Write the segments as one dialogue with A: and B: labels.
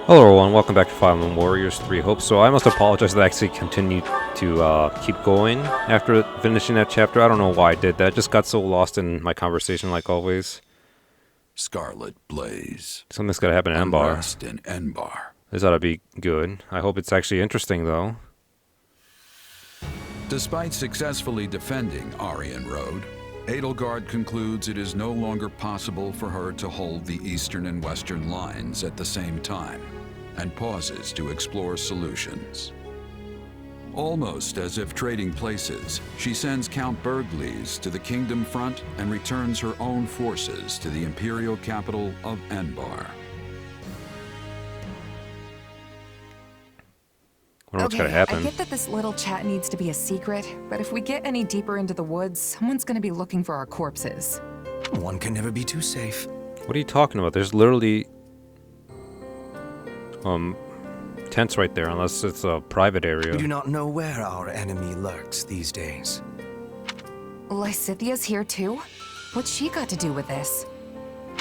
A: Hello everyone, welcome back to Fire Emblem Warriors 3 Hopes. So I must apologize that I actually continued to keep going after finishing that chapter. I don't know why I did that, I just got so lost in my conversation like always.
B: Scarlet Blaze.
A: Something's gotta happen in Embar.
B: Unrest in Enbar.
A: This ought to be good. I hope it's actually interesting though.
B: Despite successfully defending Aryan Road, Edelgard concludes it is no longer possible for her to hold the eastern and western lines at the same time, and pauses to explore solutions. Almost as if trading places, she sends Count Berglies to the Kingdom Front and returns her own forces to the imperial capital of Enbar.
A: Wonder what's gonna happen.
C: I get that this little chat needs to be a secret, but if we get any deeper into the woods, someone's gonna be looking for our corpses.
D: One can never be too safe.
A: What are you talking about? There's literally tents right there, unless it's a private area.
D: We do not know where our enemy lurks these days.
C: Lysithia's here too? What's she got to do with this?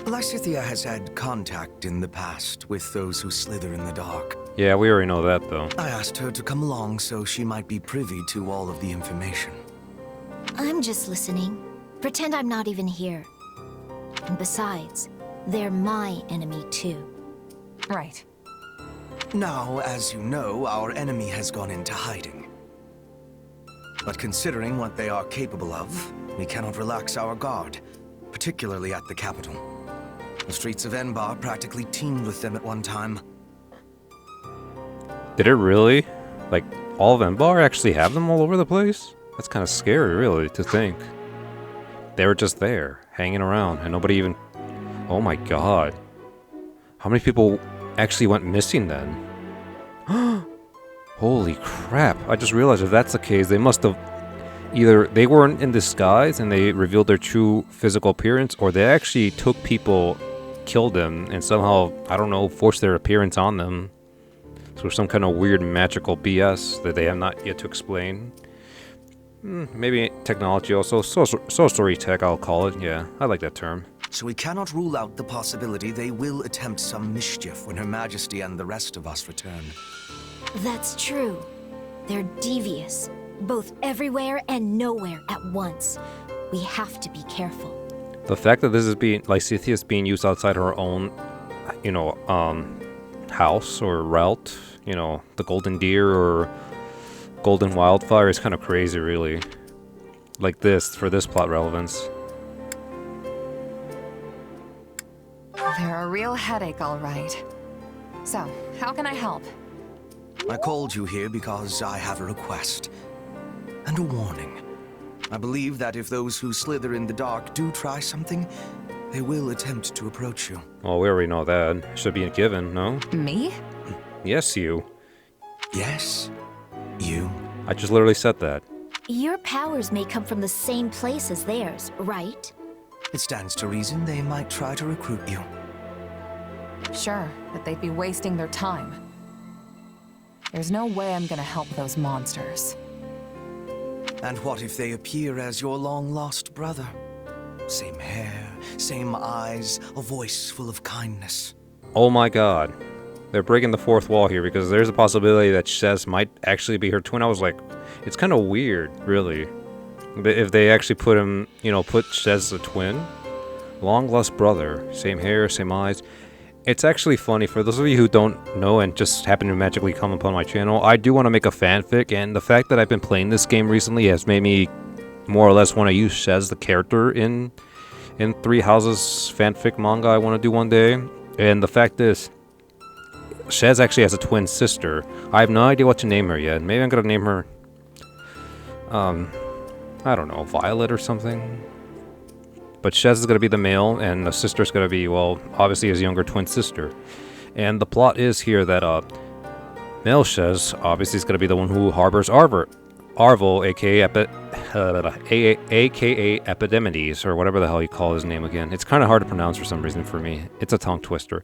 D: Lysithia has had contact in the past with those who slither in the dark.
A: Yeah, we already know that though.
D: I asked her to come along so she might be privy to all of the information.
E: I'm just listening. Pretend I'm not even here. And besides, they're my enemy too.
C: Right.
D: Now, as you know, our enemy has gone into hiding. But considering what they are capable of, we cannot relax our guard, particularly at the capital. The streets of Enbar practically teemed with them at one time.
A: Did it really? Like, all of Embar actually have them all over the place? That's kind of scary, really, to think. They were just there, hanging around, and nobody even... Oh my god. How many people actually went missing then? Holy crap. I just realized if that's the case, they must have... Either they weren't in disguise and they revealed their true physical appearance, or they actually took people, killed them, and somehow, I don't know, forced their appearance on them. So some kind of weird magical BS that they have not yet to explain. Maybe technology also. Sorcery tech, I'll call it. Yeah, I like that term.
D: So we cannot rule out the possibility they will attempt some mischief when Her Majesty and the rest of us return.
E: That's true. They're devious, both everywhere and nowhere at once. We have to be careful.
A: The fact that this is being, Lysithia is being used outside her own, house or route, the Golden Deer or Golden Wildfire is kind of crazy, really. Like this, for this plot relevance.
C: They're a real headache, all right. So, how can I help?
D: I called you here because I have a request. And a warning. I believe that if those who slither in the dark do try something, they will attempt to approach you.
A: Well, we already know that. Should be a given, no?
C: Me?
A: Yes, you.
D: Yes, you.
A: I just literally said that.
E: Your powers may come from the same place as theirs, right?
D: It stands to reason they might try to recruit you.
C: Sure, but they'd be wasting their time. There's no way I'm gonna help those monsters.
D: And what if they appear as your long-lost brother? Same hair, same eyes, a voice full of kindness.
A: Oh my god. They're breaking the fourth wall here because there's a possibility that Shez might actually be her twin. I was like, it's kind of weird, really. If they actually put him, put Shez as a twin. Long-lost brother, same hair, same eyes. It's actually funny, for those of you who don't know and just happen to magically come upon my channel, I do want to make a fanfic, and the fact that I've been playing this game recently has made me more or less want to use Shez, the character, in Three Houses fanfic manga I want to do one day. And the fact is, Shez actually has a twin sister. I have no idea what to name her yet. Maybe I'm going to name her, I don't know, Violet or something. But Shez is going to be the male, and the sister's going to be, well, obviously his younger twin sister. And the plot is here that, male Shez, obviously, is going to be the one who harbors Arvel, aka Epidemides, or whatever the hell you call his name again. It's kind of hard to pronounce for some reason for me. It's a tongue twister.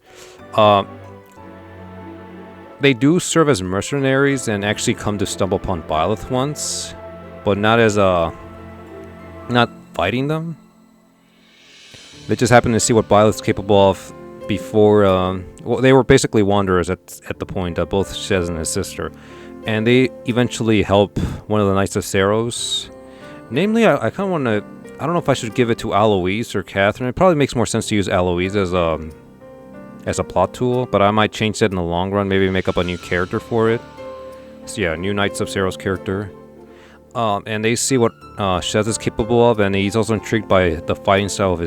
A: They do serve as mercenaries and actually come to stumble upon Byleth once, but not as, not fighting them. They just happen to see what Byleth's capable of before. Well, they were basically wanderers at the point. Both Shez and his sister, and they eventually help one of the Knights of Saros. Namely, I kind of want to. I don't know if I should give it to Alois or Catherine. It probably makes more sense to use Alois as a plot tool, but I might change that in the long run. Maybe make up a new character for it. So yeah, new Knights of Saros character. And they see what Shez is capable of, and he's also intrigued by the fighting style of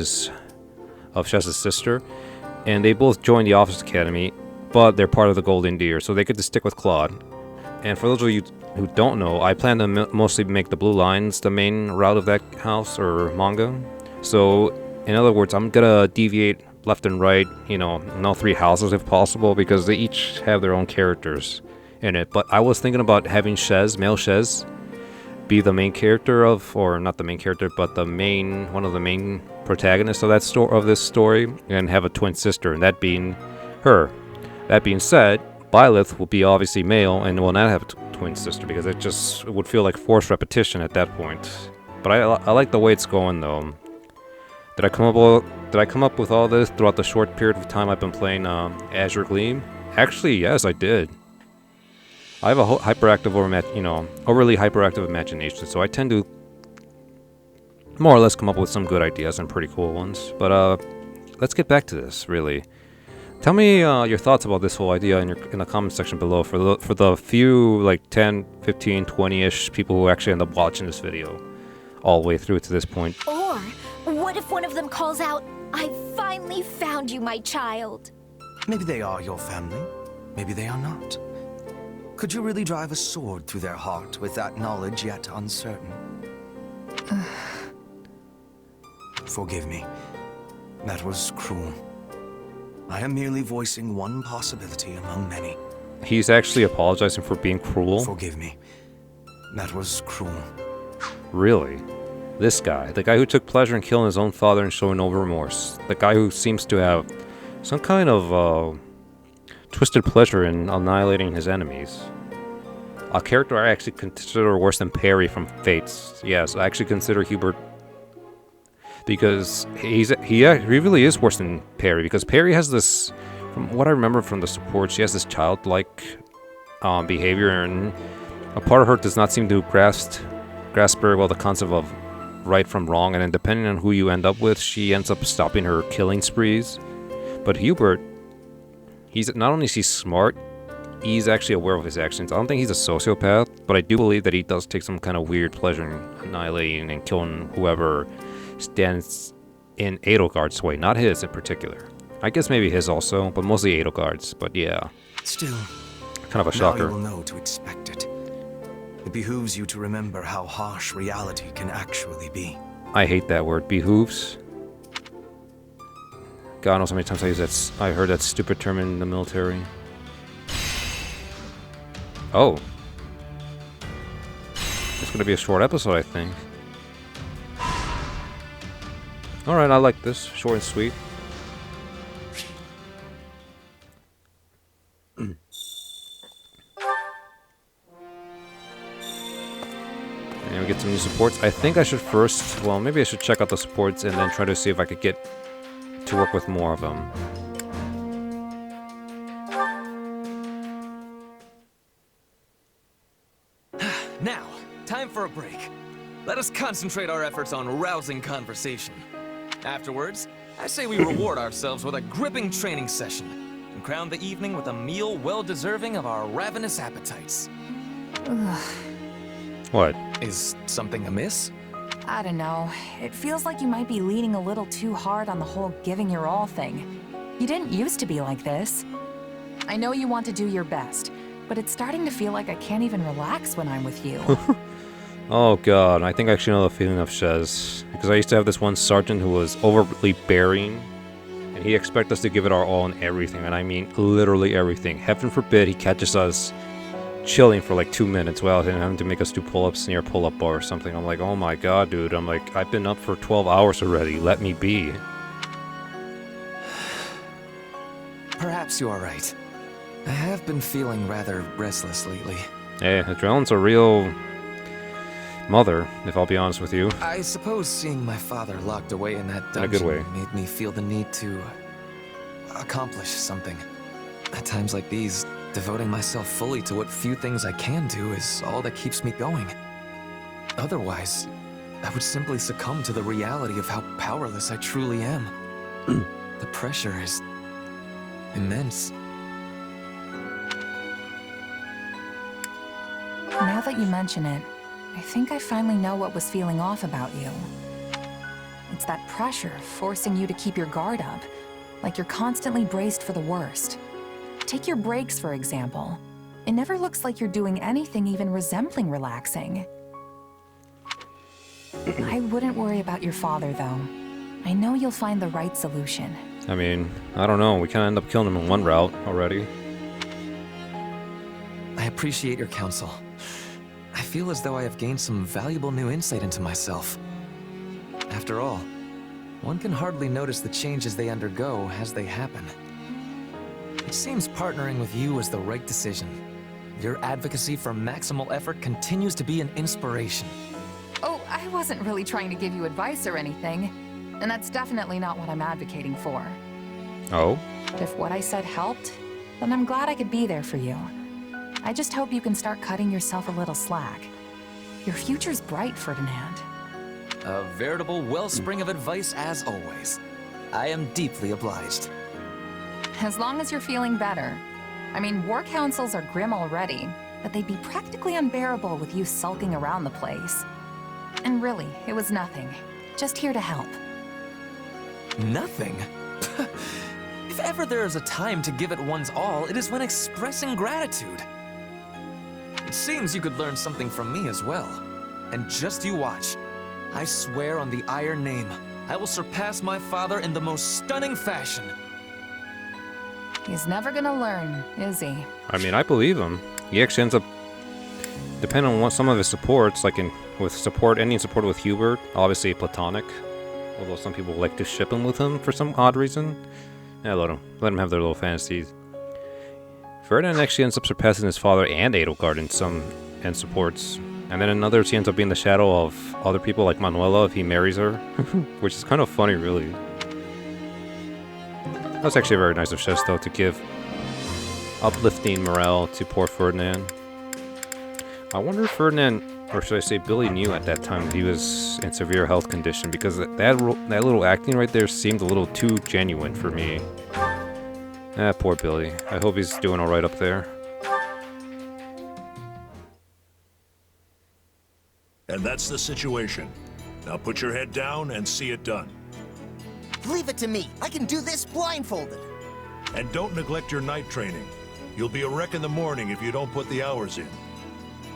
A: Shez's sister. And they both join the Office Academy, but they're part of the Golden Deer, so they get to stick with Claude. And for those of you who don't know, I plan to mostly make the Blue Lines the main route of that house or manga. So, in other words, I'm gonna deviate left and right, in all three houses if possible, because they each have their own characters in it. But I was thinking about having Shez, male Shez, be the main character or not the main character, but one of the main protagonists of this story, and have a twin sister, and that being her. That being said, Byleth will be obviously male and will not have a twin sister, because it would feel like forced repetition at that point. But I like the way it's going though. Did I come up with all this throughout the short period of time I've been playing Azure Gleam? Actually, yes, I did. I have a overly hyperactive imagination, so I tend to more or less come up with some good ideas and pretty cool ones. But let's get back to this, really. Tell me your thoughts about this whole idea in the comment section below for the few, like 10, 15, 20-ish people who actually end up watching this video all the way through to this point.
E: Or what if one of them calls out, "I finally found you, my child"?
D: Maybe they are your family. Maybe they are not. Could you really drive a sword through their heart with that knowledge yet uncertain? Forgive me. That was cruel. I am merely voicing one possibility among many.
A: He's actually apologizing for being cruel?
D: Forgive me. That was cruel.
A: Really? This guy, the guy who took pleasure in killing his own father and showing no remorse. The guy who seems to have some kind of twisted pleasure in annihilating his enemies. A character I actually consider worse than Perry from Fates. Yes, I actually consider Hubert, because he really is worse than Perry, because Perry has this, from what I remember from the support, she has this childlike behavior, and a part of her does not seem to grasp very well the concept of right from wrong, and then depending on who you end up with, she ends up stopping her killing sprees. But Hubert, he's not only is he smart, he's actually aware of his actions. I don't think he's a sociopath, but I do believe that he does take some kind of weird pleasure in annihilating and killing whoever stands in Edelgard's way, not his in particular. I guess maybe his also, but mostly Edelgard's, but yeah.
D: Still,
A: kind of a shocker.
D: Now you will know to expect it. It behooves you to remember how harsh reality can actually be.
A: I hate that word, behooves. God knows how many times I heard that stupid term in the military. Oh. It's gonna be a short episode, I think. Alright, I like this. Short and sweet. And we get some new supports. I think I should first, well, maybe I should check out the supports and then try to see if I could get to work with more of them.
F: Now, time for a break. Let us concentrate our efforts on rousing conversation. Afterwards, I say we reward ourselves with a gripping training session and crown the evening with a meal well deserving of our ravenous appetites.
A: What?
F: Is something amiss?
C: I don't know. It feels like you might be leaning a little too hard on the whole giving your all thing. You didn't used to be like this. I know you want to do your best, but it's starting to feel like I can't even relax when I'm with you.
A: Oh god, I think I actually know the feeling of Shez. Because I used to have this one sergeant who was overly bearing, and he expected us to give it our all in everything, and I mean literally everything. Heaven forbid he catches us chilling for like 2 minutes while having to make us do pull-ups near a pull-up bar or something. I'm like, oh my god, dude. I'm like, I've been up for 12 hours already. Let me be.
F: Perhaps you are right. I have been feeling rather restless lately.
A: Hey, adrenaline's a real mother, if I'll be honest with you.
F: I suppose seeing my father locked away in that dungeon
A: In a good way.
F: made me feel the need to... accomplish something. At times like these, devoting myself fully to what few things I can do is all that keeps me going. Otherwise, I would simply succumb to the reality of how powerless I truly am. The pressure is immense.
C: Now that you mention it, I think I finally know what was feeling off about you. It's that pressure forcing you to keep your guard up, like you're constantly braced for the worst. Take your breaks, for example. It never looks like you're doing anything even resembling relaxing. I wouldn't worry about your father, though. I know you'll find the right solution.
A: I mean, I don't know. We kind of end up killing him in one route already.
F: I appreciate your counsel. I feel as though I have gained some valuable new insight into myself. After all, one can hardly notice the changes they undergo as they happen. It seems partnering with you was the right decision. Your advocacy for maximal effort continues to be an inspiration.
C: Oh, I wasn't really trying to give you advice or anything. And that's definitely not what I'm advocating for.
A: Oh?
C: If what I said helped, then I'm glad I could be there for you. I just hope you can start cutting yourself a little slack. Your future's bright, Ferdinand.
F: A veritable wellspring of advice as always. I am deeply obliged.
C: As long as you're feeling better. I mean, war councils are grim already, but they'd be practically unbearable with you sulking around the place. And really, it was nothing. Just here to help.
F: Nothing? If ever there is a time to give it one's all, it is when expressing gratitude. It seems you could learn something from me as well. And just you watch. I swear on the Iron Name, I will surpass my father in the most stunning fashion.
C: He's never gonna learn, is he?
A: I mean, I believe him. He actually ends up, depending on what some of his supports, like with support, ending support with Hubert, obviously platonic. Although some people like to ship him with him for some odd reason. Yeah, let him have their little fantasies. Ferdinand actually ends up surpassing his father and Edelgard in some supports. And then in others, he ends up being the shadow of other people like Manuela if he marries her. Which is kind of funny, really. That's actually very nice of Chess, though, to give uplifting morale to poor Ferdinand. I wonder if Ferdinand, or should I say Billy, knew at that time that he was in severe health condition, because that little acting right there seemed a little too genuine for me. Ah, poor Billy. I hope he's doing alright up there.
G: And that's the situation. Now put your head down and see it done.
H: Leave it to me. I can do this blindfolded.
G: And don't neglect your night training. You'll be a wreck in the morning if you don't put the hours in.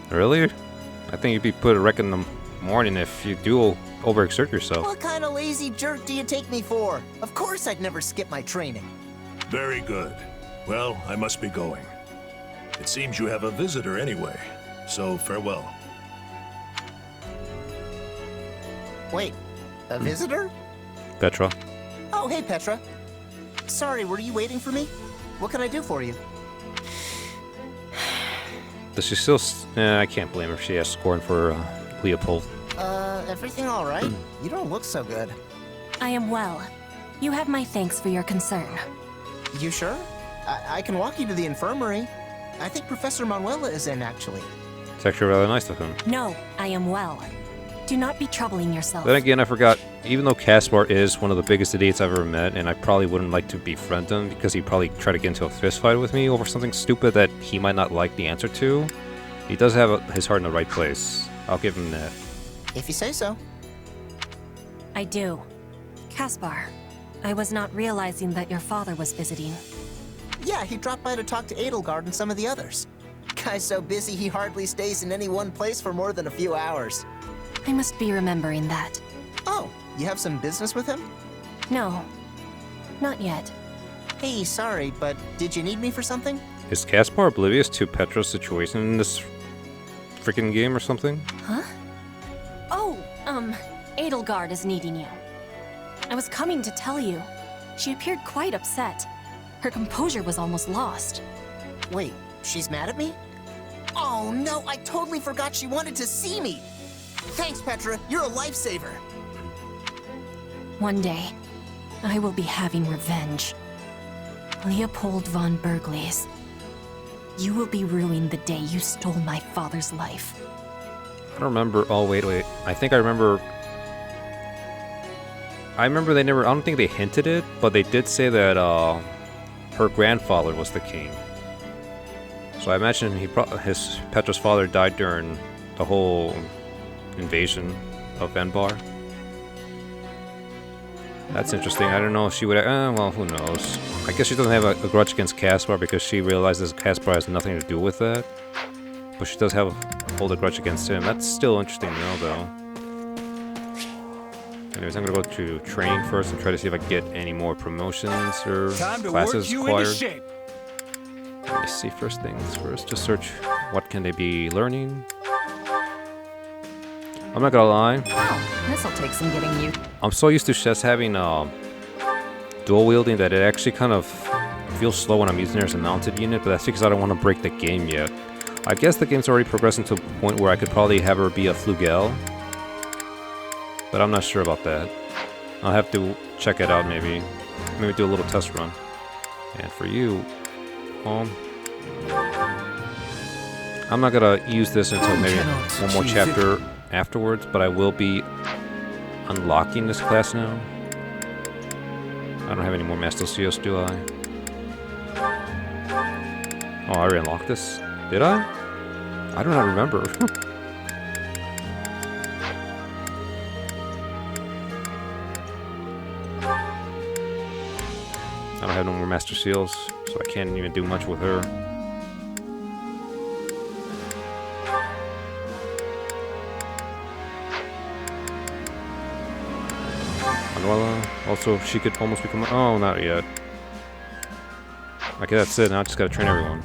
A: Really? I think you'd be put a wreck in the morning if you do overexert yourself.
H: What kind of lazy jerk do you take me for? Of course I'd never skip my training.
G: Very good. Well, I must be going. It seems you have a visitor anyway, so farewell.
H: Wait, a visitor?
A: Petra.
H: Oh, hey, Petra. Sorry, were you waiting for me? What can I do for you?
A: Does she still... I can't blame her if she has scorn for Leopold.
H: Everything all right? You don't look so good.
I: I am well. You have my thanks for your concern.
H: You sure? I can walk you to the infirmary. I think Professor Manuela is in, actually.
A: It's actually rather nice of him.
I: No, I am well. Do not be troubling yourself.
A: Then again, I forgot, even though Caspar is one of the biggest idiots I've ever met, and I probably wouldn't like to befriend him because he'd probably try to get into a fist fight with me over something stupid that he might not like the answer to, he does have his heart in the right place. I'll give him that.
H: If you say so.
I: I do. Caspar, I was not realizing that your father was visiting.
H: Yeah, he dropped by to talk to Edelgard and some of the others. Guy's so busy he hardly stays in any one place for more than a few hours.
I: I must be remembering that.
H: Oh, you have some business with him?
I: No, not yet.
H: Hey, sorry, but did you need me for something?
A: Is Caspar oblivious to Petra's situation in this freaking game or something?
I: Huh? Oh, Edelgard is needing you. I was coming to tell you. She appeared quite upset. Her composure was almost lost.
H: Wait, she's mad at me? Oh no, I totally forgot she wanted to see me! Thanks, Petra, you're a lifesaver!
I: One day, I will be having revenge. Leopold von Bergles. You will be ruined the day you stole my father's life.
A: I don't remember. Oh, wait. I think I remember. I remember they never. I don't think they hinted it, but they did say that her grandfather was the king. So I imagine Petra's father died during the whole invasion of Venbar. That's interesting. I don't know if she would. Well, who knows? I guess she doesn't have a grudge against Caspar because she realizes Caspar has nothing to do with that. But she does hold a grudge against him. That's still interesting to know, though. Anyways, I'm gonna go to training first and try to see if I can get any more promotions or classes acquired. Let me see. First things first. Just search what can they be learning. I'm not gonna lie.
C: Wow, this'll take some getting used.
A: I'm so used to Chess having dual wielding that it actually kind of feels slow when I'm using her as a mounted unit, but that's because I don't want to break the game yet. I guess the game's already progressing to a point where I could probably have her be a Flugel, but I'm not sure about that. I'll have to check it out maybe do a little test run. And for you, I'm not gonna use this until maybe one more chapter afterwards, but I will be unlocking this class now. I don't have any more Master Seals, do I? Oh, I already unlocked this? Did I? I do not remember. I don't have no more Master Seals, so I can't even do much with her. Also, she could almost become. Oh, not yet. Okay, that's it. Now I just gotta train everyone.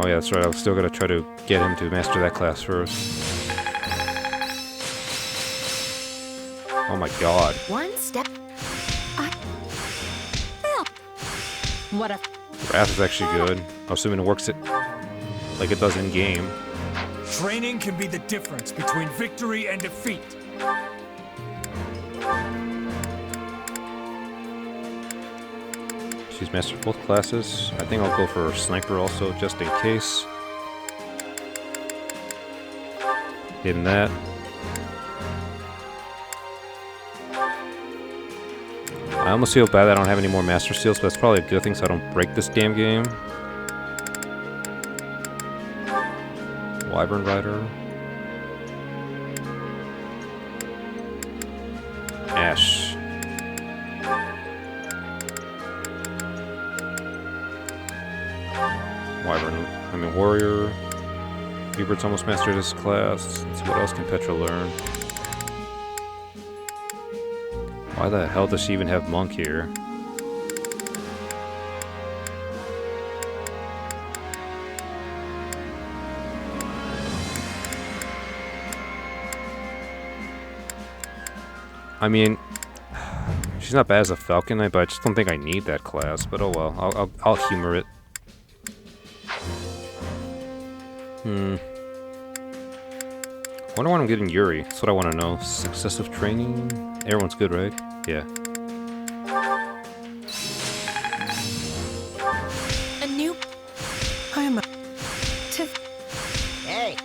A: Oh yeah, that's right. I was still gonna try to get him to master that class first. Oh my god.
E: One step.
I: What a...
A: Wrath is actually good. I'm assuming it works like it does in game.
J: Training can be the difference between victory and defeat.
A: She's mastered both classes. I think I'll go for Sniper also, just in case. Hidden that. I almost feel bad that I don't have any more Master Seals, but that's probably a good thing so I don't break this damn game. Wyvern Rider. Ash. Warrior. Hubert's almost mastered his class. Let's see what else can Petra learn. Why the hell does she even have Monk here? I mean, she's not bad as a Falcon Knight, but I just don't think I need that class. But oh well, I'll humor it. Wonder when I'm getting Yuri. That's what I want to know. Successive training. Everyone's good, right? Yeah.
I: A new...
C: I'm a...
H: Hey.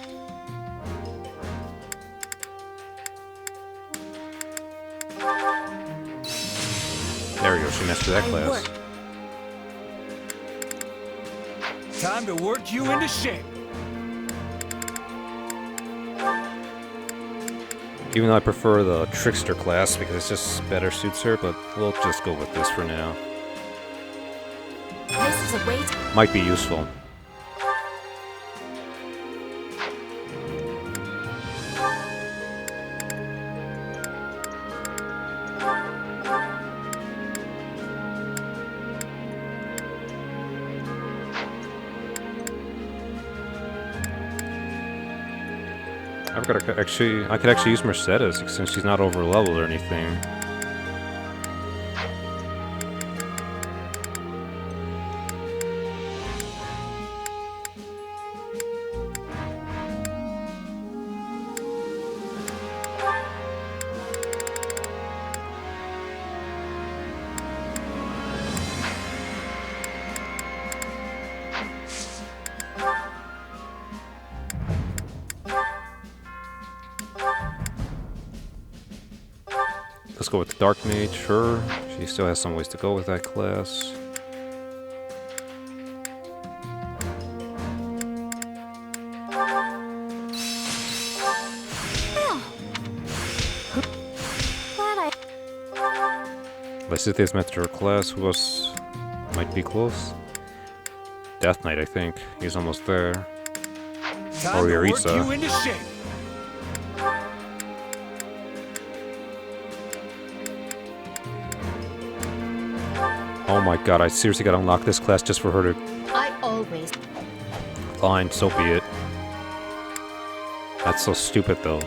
A: There we go. She mastered that class.
J: Time to work you into shape.
A: Even though I prefer the Trickster class because it just better suits her, but we'll just go with this for now.
E: This is a way to...
A: Might be useful. I could actually use Mercedes since she's not over leveled or anything. Let's go with the Dark Mage, sure. She still has some ways to go with that class. Lysithia's met her class. Who else might be close? Death Knight, I think. He's almost there.
J: Time to work you
A: Yaritza.
J: into shape.
A: Oh my god, I seriously gotta unlock this class just for her to
E: I always.
A: Fine, so be it. That's so stupid, though.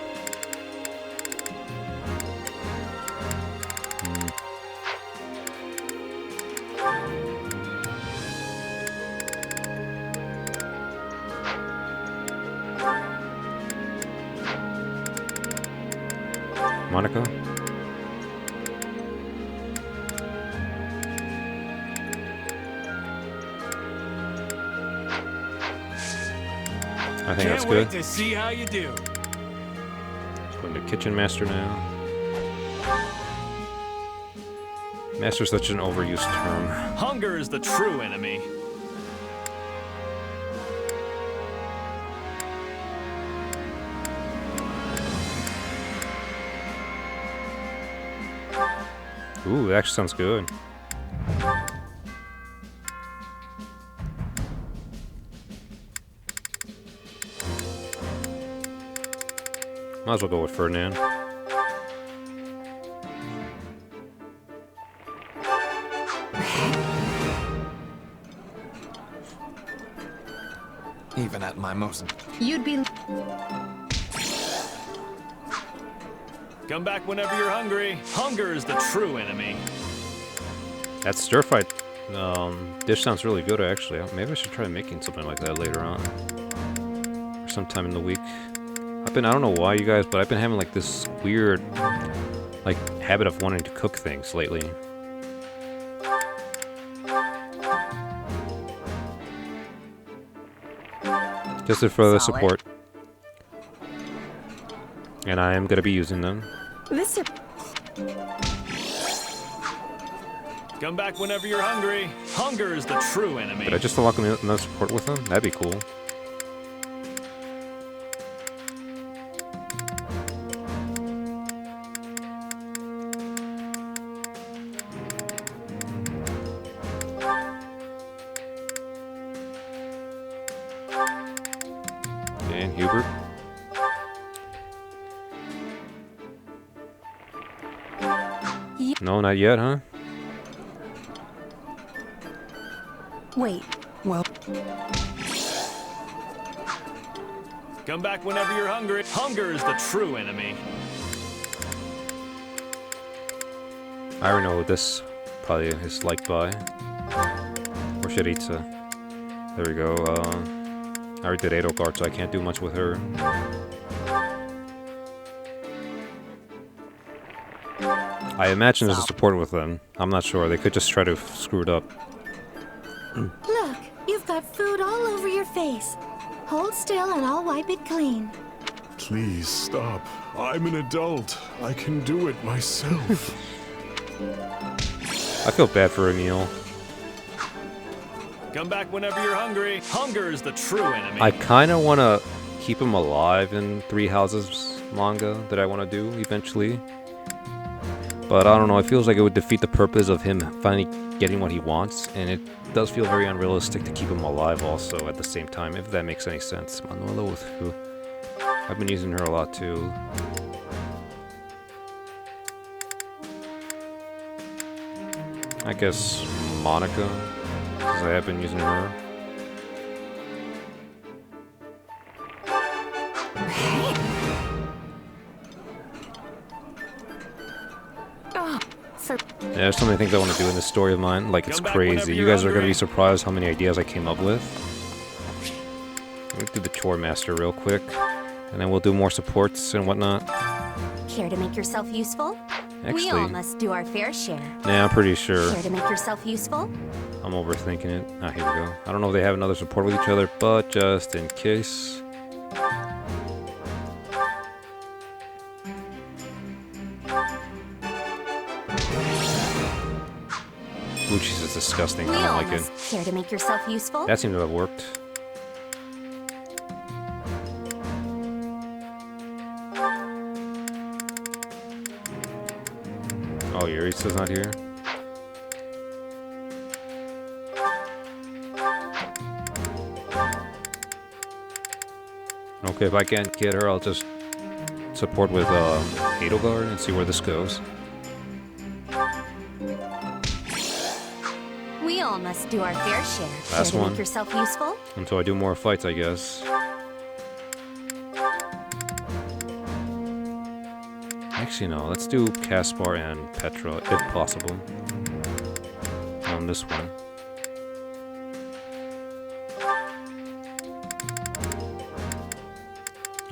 A: Monica? I think that's
J: Can't wait
A: good.
J: to see how you do.
A: Going to Kitchen Master now. Master's such an overused term.
J: Hunger is the true enemy.
A: Ooh, that actually sounds good. Might as well go with Ferdinand.
F: Even at my most...
E: You'd be.
J: Come back whenever you're hungry. Hunger is the true enemy.
A: That stir fight dish sounds really good, actually. Maybe I should try making something like that later on. Or sometime in the week. I don't know why, you guys, but I've been having like this weird, like, habit of wanting to cook things lately. Just for the support. And I am going to be using them.
I: This
J: Come back whenever you're hungry. Hunger is the true enemy.
A: Did I just unlock another support with them? That'd be cool. And Hubert. No, not yet, huh?
I: Wait.
H: Well,
J: Come back whenever you're hungry. Hunger is the true enemy.
A: I already know what this probably is liked by. Or Yaritza. There we go. I already did Edelgard, so I can't do much with her. I imagine there's a support with them. I'm not sure. They could just try to screw it up.
E: Look, you've got food all over your face. Hold still and I'll wipe it clean.
K: Please stop. I'm an adult. I can do it myself.
A: I feel bad for Emil.
J: Come back whenever you're hungry. Hunger is the true enemy.
A: I kind of want to keep him alive in Three Houses manga that I want to do eventually. But I don't know, it feels like it would defeat the purpose of him finally getting what he wants, and it does feel very unrealistic to keep him alive also at the same time, if that makes any sense. Manuela, with who I've been using her a lot too. I guess Monica, because I have been using her. Yeah, there's so many things I want to do in this story of mine, like it's crazy. You guys are going to be surprised how many ideas I came up with. Let me do the Chore Master real quick, and then we'll do more supports and whatnot.
E: Care to make yourself useful? We
A: Actually,
E: all must do our fair share.
A: yeah, I'm pretty sure.
E: Care to make yourself useful?
A: I'm overthinking it. Ah, here we go. I don't know if they have another support with each other, but just in case. Ooh, jeez, it's disgusting.
E: We
A: I don't like
E: almost
A: it.
E: care to make yourself useful?
A: That seemed to have worked. Oh, Yurisa's not here. Okay, if I can't get her, I'll just support with Edelgard and see where this goes.
E: We all must do our fair share.
A: Last
E: care to
A: one.
E: make yourself useful?
A: Until I do more fights, I guess. Actually, no. Let's do Caspar and Petra, if possible. On this one.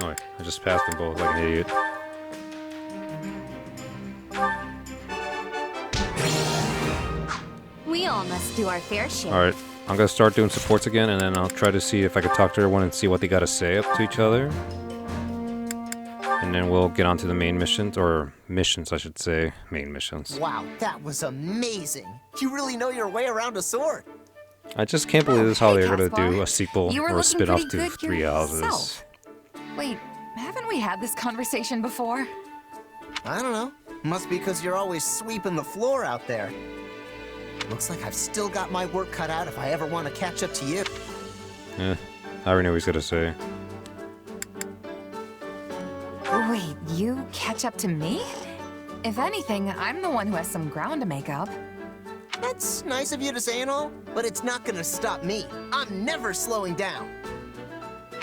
A: Oh, I just passed them both like an idiot.
E: We all must do our fair share.
A: Alright, I'm gonna start doing supports again, and then I'll try to see if I can talk to everyone and see what they gotta say up to each other. And then we'll get on to the main missions, or missions, I should say. Main missions.
H: Wow, that was amazing. You really know your way around a sword.
A: I just can't believe this is how
C: Hey,
A: they're gonna
C: Caspar.
A: do a sequel
C: You were
A: or a
C: looking
A: spin-off
C: pretty
A: to
C: good
A: Three Houses.
C: yourself. Wait, haven't we had this conversation before?
H: I don't know. Must be because you're always sweeping the floor out there. Looks like I've still got my work cut out if I ever want to catch up to you.
A: I already knew what he was gonna say.
C: Wait, you catch up to me? If anything, I'm the one who has some ground to make up.
H: That's nice of you to say and all, but it's not gonna stop me. I'm never slowing down.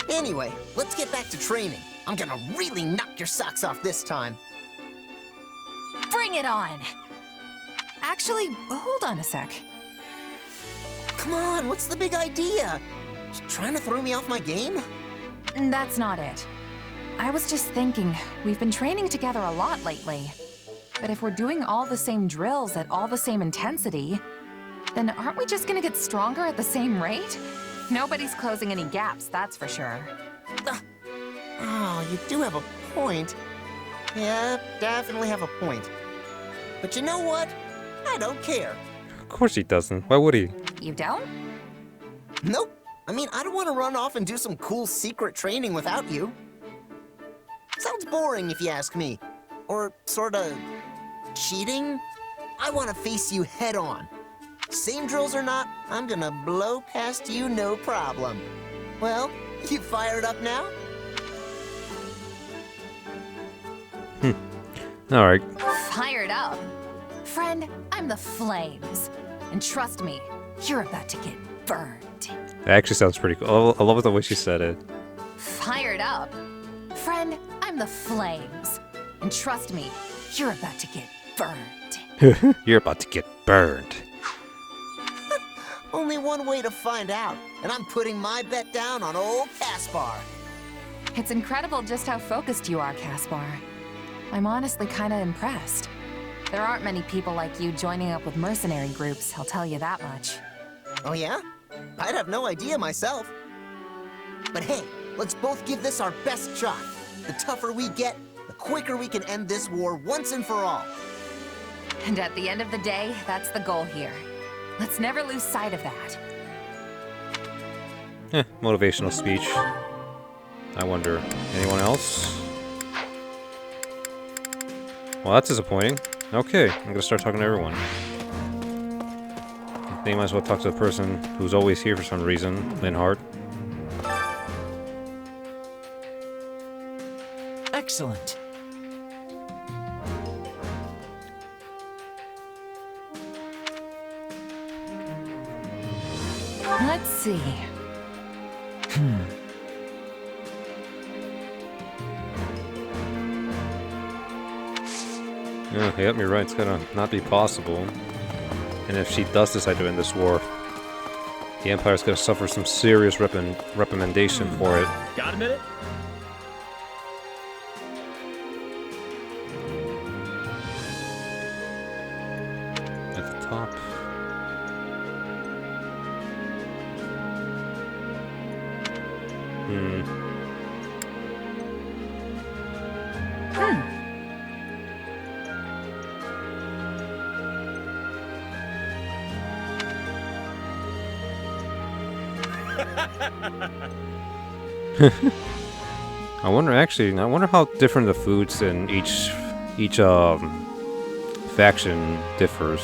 H: Anyway, let's get back to training. I'm gonna really knock your socks off this time.
C: Bring it on! Actually, hold on a sec.
H: Come on, what's the big idea? Just trying to throw me off my game?
C: That's not it. I was just thinking, we've been training together a lot lately. But if we're doing all the same drills at all the same intensity, then aren't we just gonna get stronger at the same rate? Nobody's closing any gaps, that's for sure.
H: Oh, you do have a point. Yeah, definitely have a point. But you know what? I don't care.
A: Of course he doesn't. Why would he?
C: You don't?
H: Nope. I mean, I don't want to run off and do some cool secret training without you. Sounds boring if you ask me. Or sorta cheating? I want to face you head on. Same drills or not, I'm gonna blow past you no problem. Well, you fired up now?
A: Alright.
C: Fired up. Friend, I'm the flames. And trust me, you're about to get burned.
A: That actually sounds pretty cool. I love the way she said it.
C: Fired up. Friend, I'm the flames. And trust me, you're about to get burned.
A: You're about to get burned.
H: Only one way to find out, and I'm putting my bet down on old Caspar.
C: It's incredible just how focused you are, Caspar. I'm honestly kinda impressed. There aren't many people like you joining up with mercenary groups, I'll tell you that much.
H: Oh yeah? I'd have no idea myself. But hey, let's both give this our best shot. The tougher we get, the quicker we can end this war once and for all.
C: And at the end of the day, that's the goal here. Let's never lose sight of that.
A: Motivational speech. I wonder, anyone else? Well, that's disappointing. Okay, I'm gonna start talking to everyone. They might as well talk to the person who's always here for some reason, Lynn Hart.
L: Excellent.
C: Let's see.
A: Yeah, yep, you're right. It's gonna not be possible. And if she does decide to end this war, the Empire's gonna suffer some serious reprimandation for it.
J: Got a minute?
A: At the top. I wonder how different the foods in each faction differs.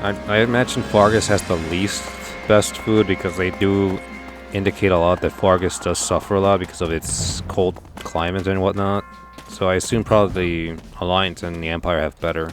A: I imagine Fargus has the least best food because they do indicate a lot that Fargus does suffer a lot because of its cold climate and whatnot. So I assume probably the Alliance and the Empire have better.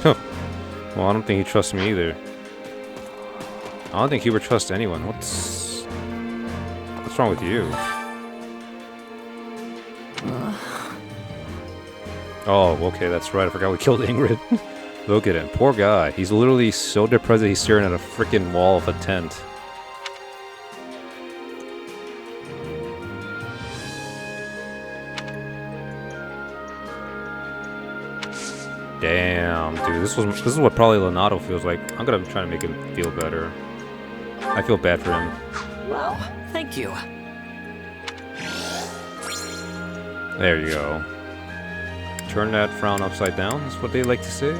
A: Huh. Well, I don't think he trusts me either. I don't think he would trust anyone. What's wrong with you? Oh, okay, that's right. I forgot we killed Ingrid. Look at him. Poor guy. He's literally so depressed that he's staring at a freaking wall of a tent. Damn, dude, this is what probably Leonardo feels like. I'm gonna try to make him feel better. I feel bad for him.
F: Wow, thank you.
A: There you go. Turn that frown upside down, is what they like to say.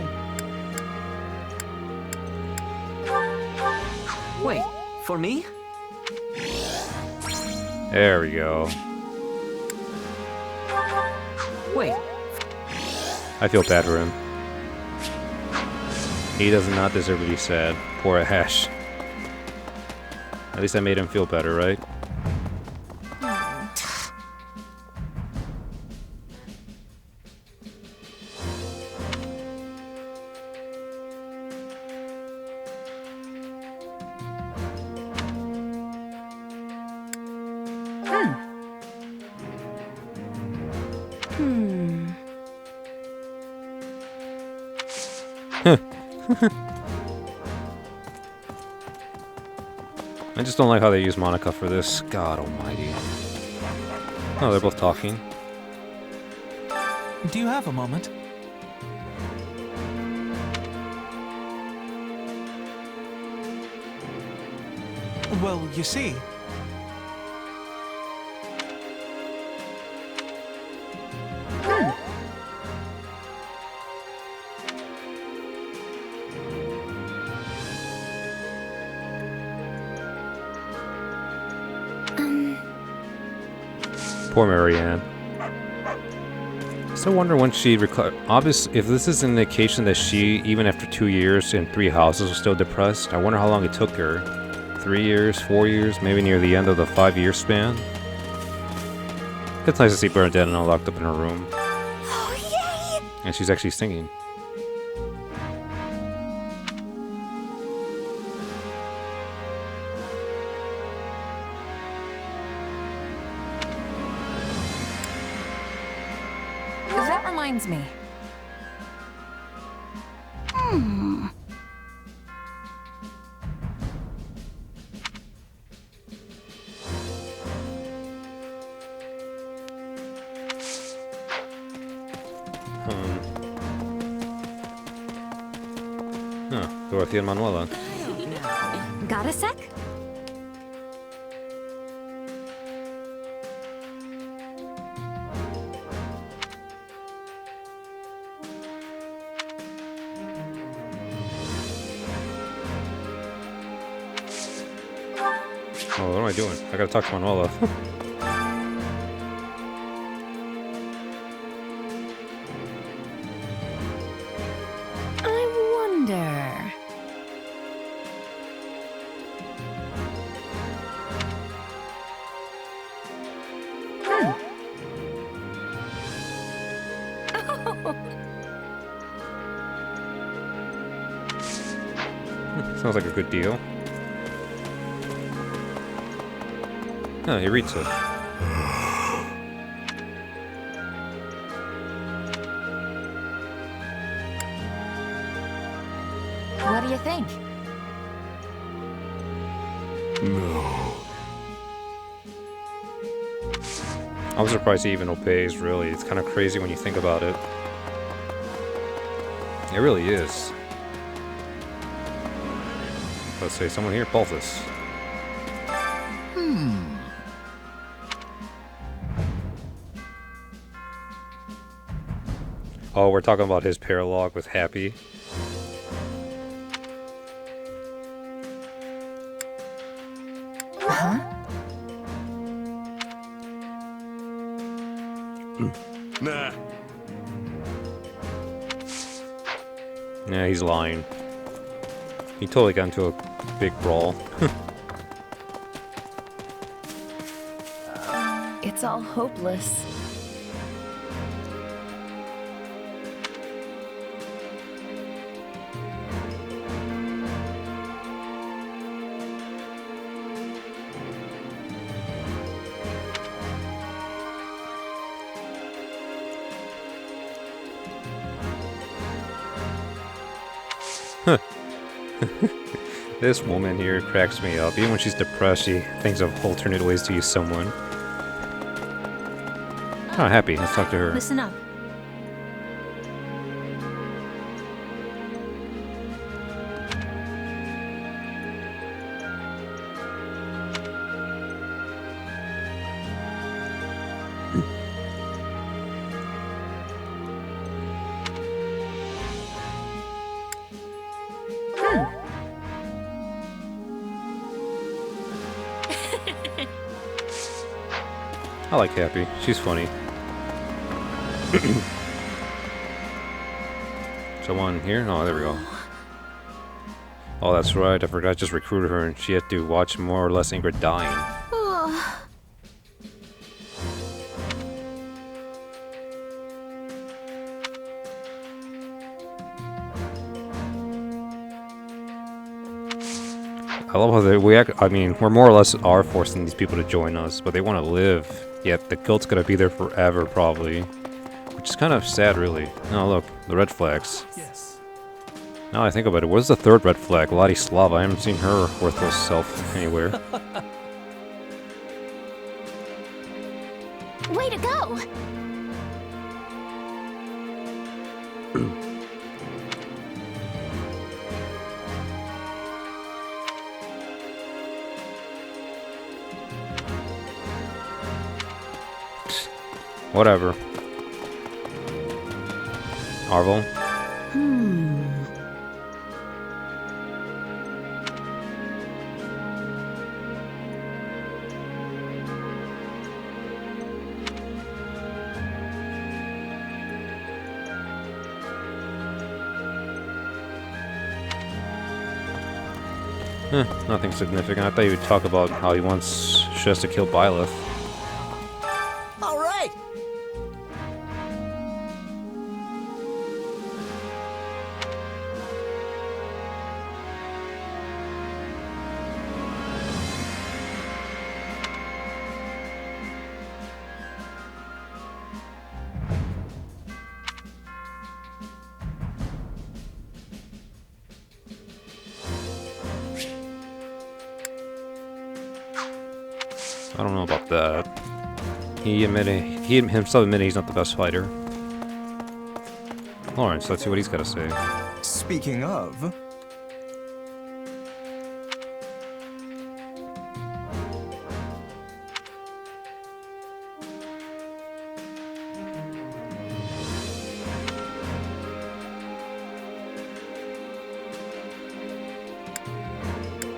F: Wait, for me?
A: There we go.
F: Wait.
A: I feel bad for him. He does not deserve to be sad. Poor Ash. At least I made him feel better, right? I just don't like how they use Monica for this. God almighty. Oh, they're both talking.
L: Do you have a moment? Well, you see...
A: Poor Marianne. I still wonder when she obviously, if this is an indication that she, even after 2 years and 3 houses, was still depressed, I wonder how long it took her. 3 years, 4 years, maybe near the end of the 5-year span. It's nice to see Bernadette now locked up in her room.
E: Oh, yay!
A: And she's actually singing.
C: That reminds me.
A: Dorothy and Manuela.
E: Got a sec?
A: Oh, what am I doing? I gotta talk to Manuela.
C: I wonder...
A: Sounds like a good deal. Oh, he reads it.
C: What do you think?
K: No.
A: I'm surprised he even obeys, really. It's kind of crazy when you think about it. It really is. Let's say someone here, Balthus. Oh, we're talking about his paralogue with Happy.
K: Nah.
A: Yeah, he's lying. He totally got into a big brawl.
C: It's all hopeless.
A: This woman here cracks me up. Even when she's depressed, she thinks of alternate ways to use someone. Oh, Happy. Let's talk to her.
I: Listen up.
A: I like Happy. She's funny. Someone here? Oh, there we go. Oh, that's right. I forgot I just recruited her and she had to watch more or less Ingrid dying. I love how we're more or less are forcing these people to join us, but they want to live. Yet the cult's gonna be there forever, probably. Which is kind of sad, really. Oh, look, the red flags.
L: Yes.
A: Now I think about it, what's the third red flag? Ladislava. I haven't seen her worthless self anywhere.
E: Way to go!
A: Whatever. Arvel. Nothing significant. I thought you would talk about how he wants Shez to kill Byleth.
H: All right.
A: I don't know about that. He himself admitted he's not the best fighter. Lawrence, let's see what he's got to say.
L: Speaking of,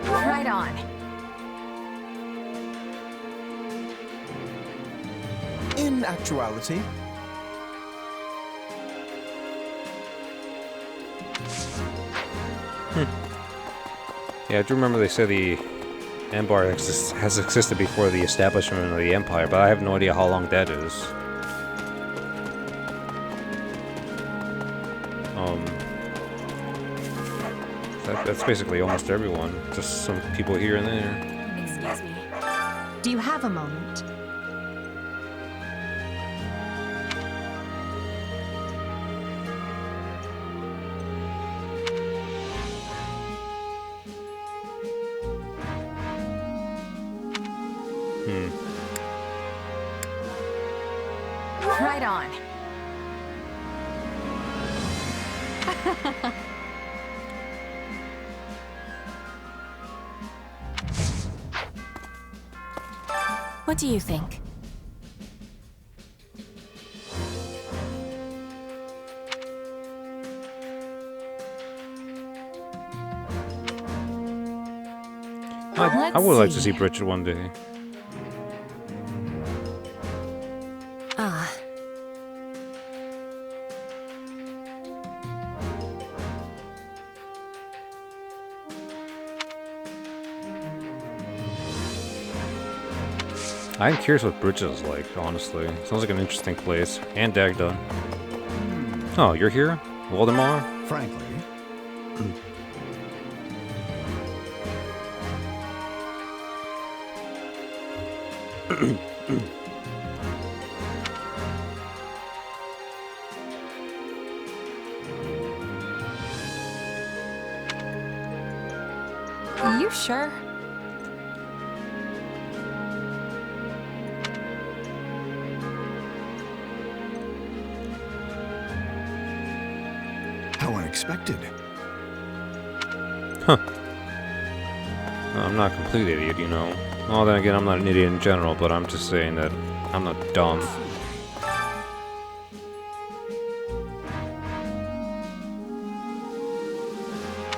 C: Right on.
L: in actuality,
A: Yeah, I do remember they said the Empire has existed before the establishment of the Empire, but I have no idea how long that is. That's basically almost everyone. Just some people here and there.
I: Excuse me.
E: Do you have a moment?
C: Right on.
I: What do you think?
A: I would like to see Bridget one day.
I: Ah.
A: I'm curious what Bridget is like, honestly. Sounds like an interesting place. And Dagda. Oh, you're here? Waldemar?
M: Frankly,
C: You sure?
M: how unexpected.
A: Huh. I'm not a complete idiot, you know. Well, then again, I'm not an idiot in general, but I'm just saying that I'm not dumb.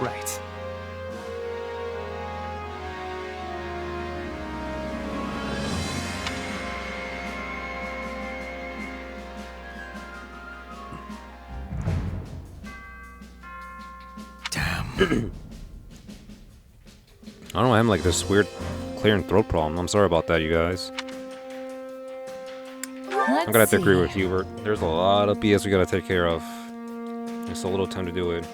L: Right.
A: I don't know, I'm like this weird clearing throat problem. I'm sorry about that, you guys. I'm gonna have to agree with Hubert. There's a lot of BS we gotta take care of. There's a little time to do it.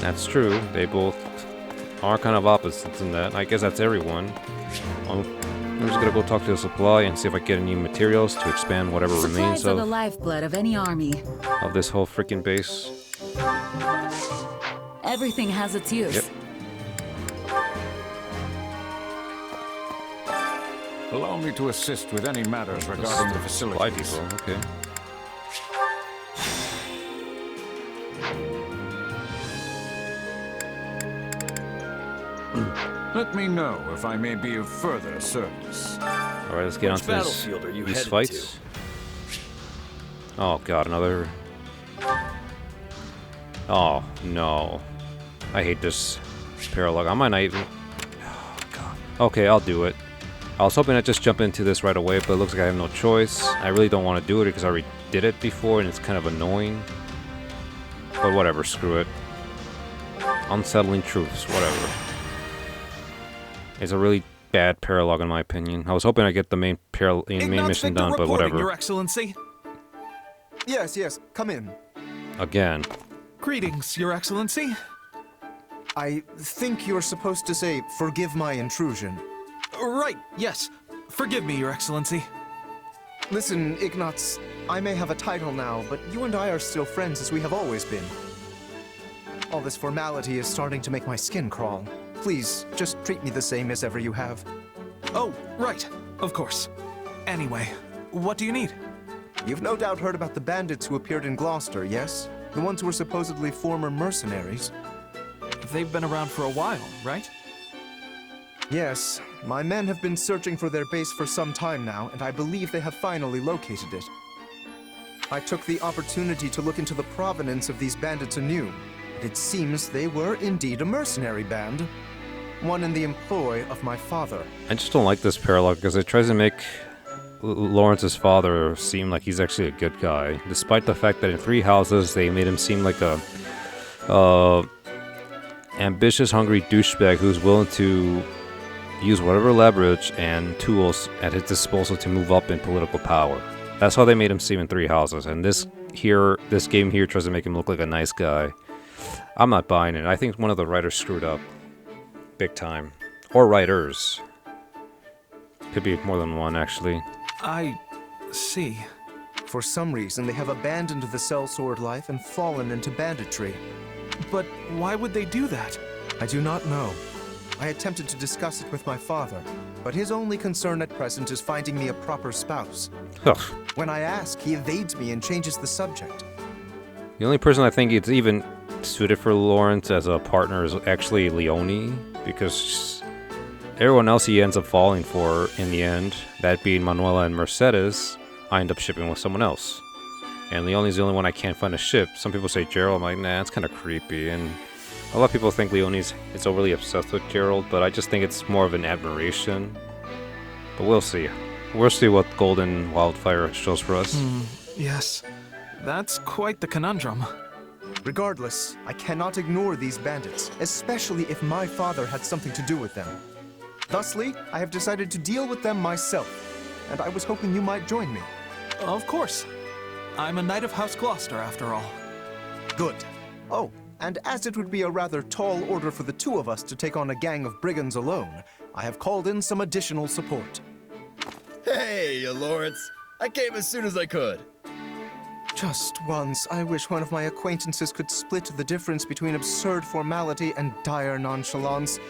A: That's true. They both are kind of opposites in that. I guess that's everyone. I'm just gonna go talk to the supply and see if I can get any materials to expand whatever remains
N: Supplies are the lifeblood of any army.
A: of this whole freaking base.
N: Everything has its use.
A: Yep.
O: Allow me to assist with any matters regarding the
A: Supply
O: facilities.
A: people, okay.
O: Let me know if I may be of further service.
A: Alright, let's get on to
J: battlefield are you
A: these
J: headed
A: fights. Oh god, another... Oh, no. I hate this paralog. I might not even... Oh, god. Okay, I'll do it. I was hoping I'd just jump into this right away, but it looks like I have no choice. I really don't want to do it because I already did it before and it's kind of annoying. But whatever, screw it. Unsettling truths, whatever. It's a really bad paralog in my opinion. I was hoping I'd get the main mission done, but whatever.
L: Your Excellency. Yes, come in.
A: Again.
L: Greetings, Your Excellency. I think you're supposed to say, "Forgive my intrusion." Right, yes. Forgive me, Your Excellency. Listen, Ignatz, I may have a title now, but you and I are still friends as we have always been. All this formality is starting to make my skin crawl. Please, just treat me the same as ever you have. Oh, right. Of course. Anyway, what do you need? You've no doubt heard about the bandits who appeared in Gloucester, yes? The ones who were supposedly former mercenaries. They've been around for a while, right? Yes. My men have been searching for their base for some time now, and I believe they have finally located it. I took the opportunity to look into the provenance of these bandits anew. It seems they were indeed a mercenary band. One in the employ of my father.
A: I just don't like this paralog because it tries to make Lawrence's father seem like he's actually a good guy, despite the fact that in Three Houses they made him seem like a ambitious, hungry douchebag who's willing to use whatever leverage and tools at his disposal to move up in political power. That's how they made him seem in Three Houses, and this game here tries to make him look like a nice guy. I'm not buying it. I think one of the writers screwed up. Big time. Or writers. Could be more than one, actually.
L: I see. For some reason, they have abandoned the sellsword life and fallen into banditry. But why would they do that? I do not know. I attempted to discuss it with my father, but his only concern at present is finding me a proper spouse.
A: Ugh.
L: When I ask, he evades me and changes the subject.
A: The only person I think it's even suited for Lawrence as a partner is actually Leonie, because everyone else he ends up falling for in the end, that being Manuela and Mercedes, I end up shipping with someone else. And Leonie's the only one I can't find a ship. Some people say Gerald, I'm like, nah, it's kind of creepy. And a lot of people think Leonie's is overly obsessed with Gerald, but I just think it's more of an admiration. But we'll see. We'll see what Golden Wildfire shows for us.
L: Yes, that's quite the conundrum. Regardless, I cannot ignore these bandits, especially if my father had something to do with them. Thusly, I have decided to deal with them myself, and I was hoping you might join me. Of course. I'm a Knight of House Gloucester, after all. Good. Oh, and as it would be a rather tall order for the two of us to take on a gang of brigands alone, I have called in some additional support.
M: Hey, Lawrence. I came as soon as I could.
L: Just once, I wish one of my acquaintances could split the difference between absurd formality and dire nonchalance.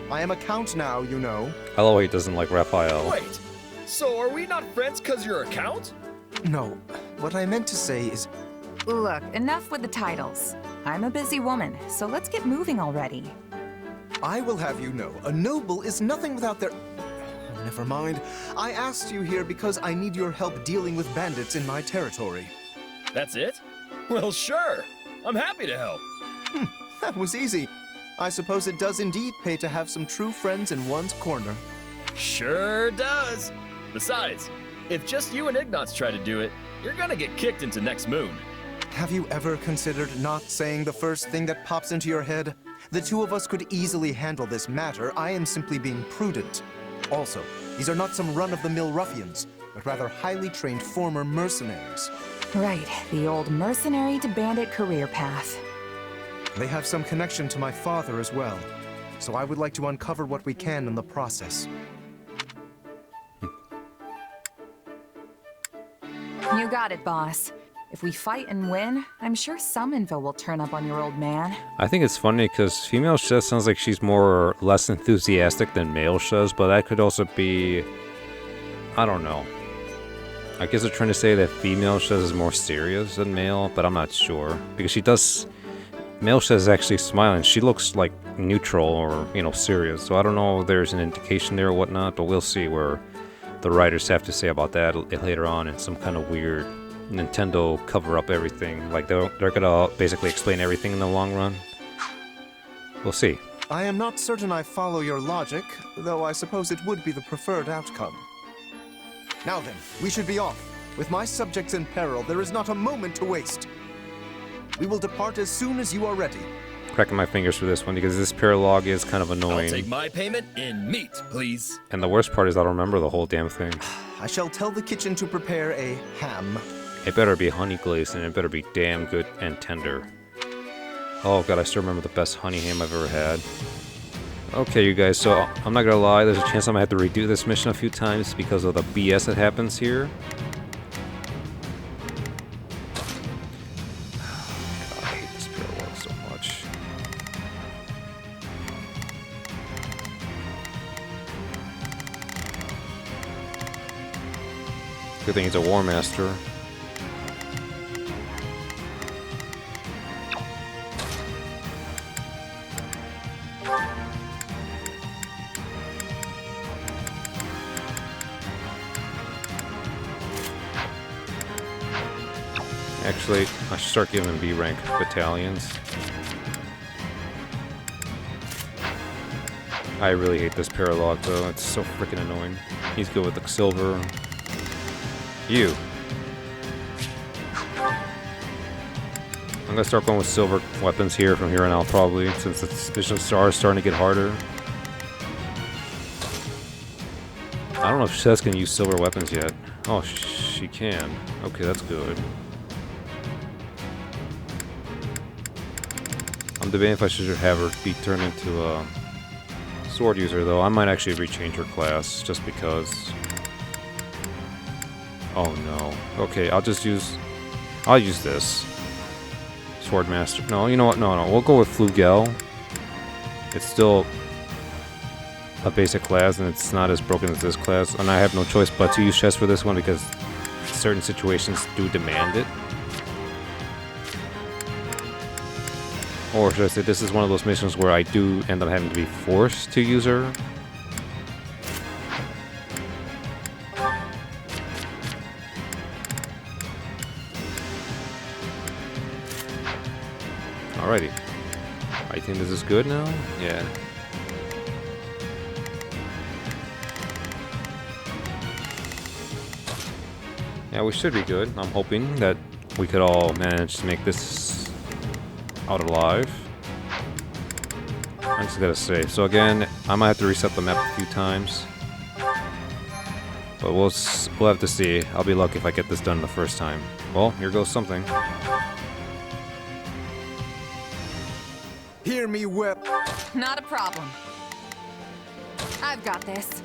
L: I am a count now, you know.
A: I love how he doesn't like Raphael.
M: Wait, so are we not friends because you're a count?
L: No, what I meant to say is...
C: Look, enough with the titles. I'm a busy woman, so let's get moving already.
L: I will have you know, a noble is nothing without their... Never mind. I asked you here because I need your help dealing with bandits in my territory.
M: That's it? Well, sure. I'm happy to help.
L: That was easy. I suppose it does indeed pay to have some true friends in one's corner.
M: Sure does. Besides, if just you and Ignatz try to do it, you're gonna get kicked into next moon.
L: Have you ever considered not saying the first thing that pops into your head? The two of us could easily handle this matter. I am simply being prudent. Also, these are not some run-of-the-mill ruffians, but rather highly trained former mercenaries.
C: Right, the old mercenary to bandit career path.
L: They have some connection to my father as well, so I would like to uncover what we can in the process.
C: You got it, boss. If we fight and win, I'm sure some info will turn up on your old man.
A: I think it's funny because female Shez sounds like she's more or less enthusiastic than male Shez, but that could also be... I don't know. I guess they're trying to say that female Shez is more serious than male, but I'm not sure. Because she does... Male Shez is actually smiling. She looks like neutral or, you know, serious. So I don't know if there's an indication there or whatnot, but we'll see where the writers have to say about that later on in some kind of weird Nintendo cover up everything. Like they're gonna basically explain everything in the long run. We'll see.
L: I am not certain I follow your logic, though I suppose it would be the preferred outcome. Now then, we should be off. With my subjects in peril, there is not a moment to waste. We will depart as soon as you are ready.
A: Cracking my fingers for this one because this paralogue is kind of annoying.
M: I'll take my payment in meat, please.
A: And the worst part is I don't remember the whole damn thing.
L: I shall tell the kitchen to prepare a ham.
A: It better be honey glazed and it better be damn good and tender. Oh god, I still remember the best honey ham I've ever had. Okay, you guys, so I'm not gonna lie, there's a chance I might have to redo this mission a few times because of the BS that happens here. God, I hate this parallel so much. Good thing he's a War Master. Actually, I should start giving B rank battalions. I really hate this paralogue though, it's so freaking annoying. He's good with the silver. You. I'm gonna start going with silver weapons here from here on out probably, since the Mission Star is starting to get harder. I don't know if Shez can use silver weapons yet. Oh, she can. Okay, that's good. I'm debating if I should have her be turned into a sword user, though. I might actually rechange her class, just because. Oh no. Okay, I'll use this. Swordmaster. No, you know what? No, we'll go with Flugel. It's still a basic class, and it's not as broken as this class. And I have no choice but to use chess for this one because certain situations do demand it. Or should I say, this is one of those missions where I do end up having to be forced to use her. Alrighty. I think this is good now? Yeah. Yeah, we should be good. I'm hoping that we could all manage to make this out alive. I just gotta say. So again, I might have to reset the map a few times. But we'll have to see. I'll be lucky if I get this done the first time. Well, here goes something.
L: Hear me, whip.
C: Not a problem. I've got this.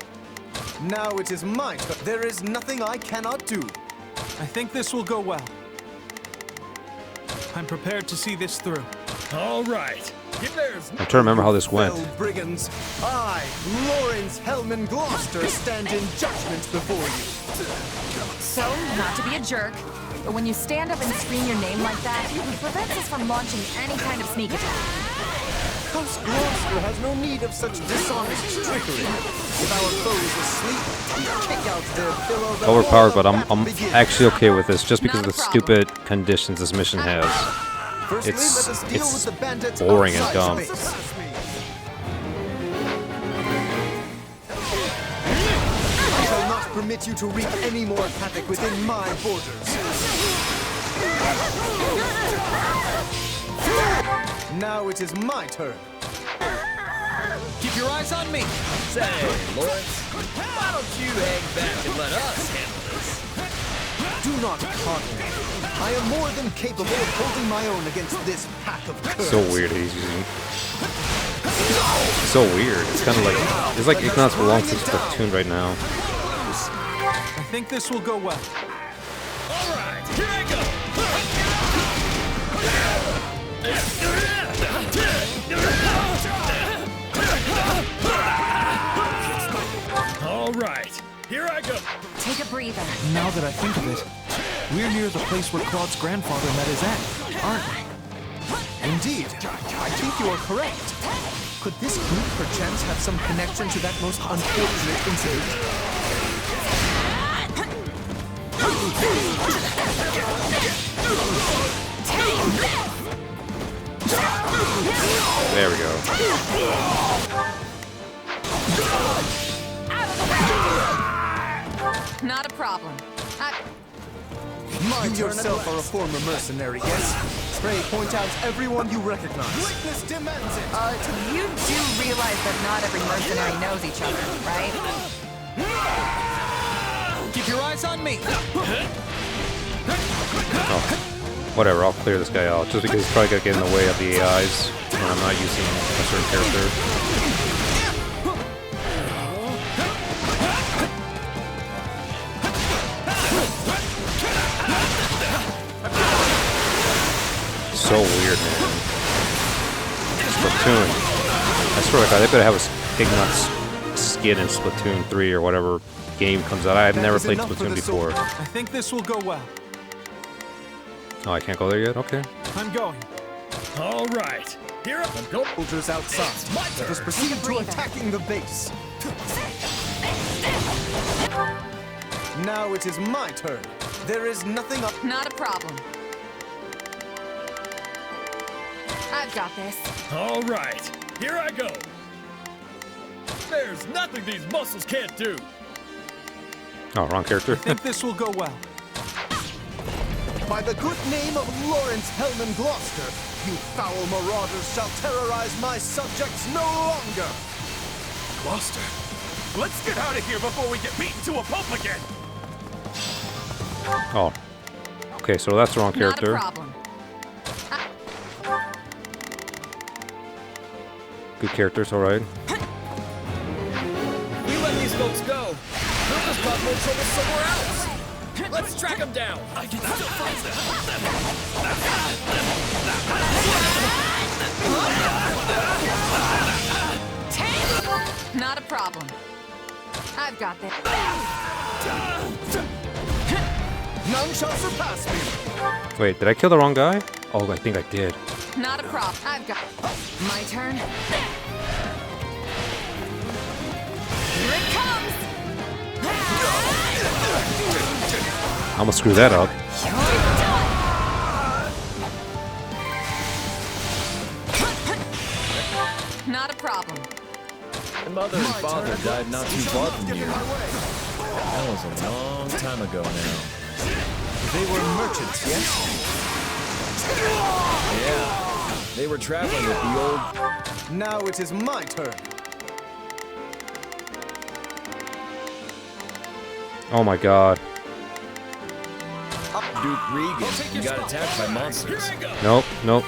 L: Now it is mine. There is nothing I cannot do.
P: I think this will go well. I'm prepared to see this through.
M: All right.
A: I'm trying to remember how this went.
L: Brigands, I, Lawrence Hellman Gloucester, stand in judgment before you.
C: So, not to be a jerk, but when you stand up and scream your name like that, it prevents us from launching any kind of sneak attack.
L: House Gloucester has no need of such dishonest trickery. If our foes asleep, we kick out their pillow.
A: Overpowered, but I'm actually okay with this just because of the stupid conditions this mission has. It's boring and dumb.
L: I shall not permit you to wreak any more havoc within my borders. Now it is my turn.
P: Keep your eyes on me.
M: Say, Lawrence, why don't you hang back and let us handle this?
L: Do not taunt me. I am more than capable of holding my own against this pack of curs.
A: So weird he's using. So weird. It's kind of like it's like Ignace belongs to Splatoon right now.
P: I think this will go well.
M: All right, here I go. All right, here I go.
C: Take a breather.
P: Now that I think of it, we're near the place where Claude's grandfather met his end, aren't we?
L: Indeed. I think you are correct. Could this group perchance have some connection to that most unfortunate incident?
A: There we go.
C: Not a problem.
L: You yourself are a former mercenary, yes? Pray point out everyone you recognize. Witness demands it!
C: You do realize that not every mercenary knows each other, right?
P: Keep your eyes on me!
A: Oh, whatever, I'll clear this guy out. Just because he's probably gonna get in the way of the AIs when I'm not using a certain character. So weird, man. Splatoon. I swear to God, they better have a Ignace skin in Splatoon 3 or whatever game comes out. I've never played Splatoon before.
P: I think this will go well.
A: Oh, I can't go there yet? Okay.
P: I'm going.
M: All right. Here I go.
L: Soldiers outside. Let us proceed to attacking the base. Now it is my turn. There is nothing up.
C: Not a problem. I've got this.
M: All right, here I go. There's nothing these muscles can't do.
A: Oh, wrong character.
P: I think this will go well.
L: By the good name of Lawrence Hellman Gloucester, you foul marauders shall terrorize my subjects no longer.
J: Gloucester, let's get out of here before we get beaten to a pulp again.
A: Oh. Okay, so that's the wrong character.
C: Not a problem.
A: Good characters, alright.
M: We let these folks go. We'll just cause more trouble somewhere else. Let's track him down. I can still find
C: them. Not a problem. I've got this.
L: None shall surpass me.
A: Wait, did I kill the wrong guy? Oh, I think I did.
C: Not a problem. I've got my turn. Here it comes.
A: I'm gonna screw that up.
C: Not a problem.
M: My mother and father died not too far from here. That was a long time ago now.
L: They were merchants, yes?
M: Yeah. They were traveling with the old...
L: Now it is my turn.
A: Oh my god.
M: Duke Regan got attacked by monsters.
A: Nope, nope.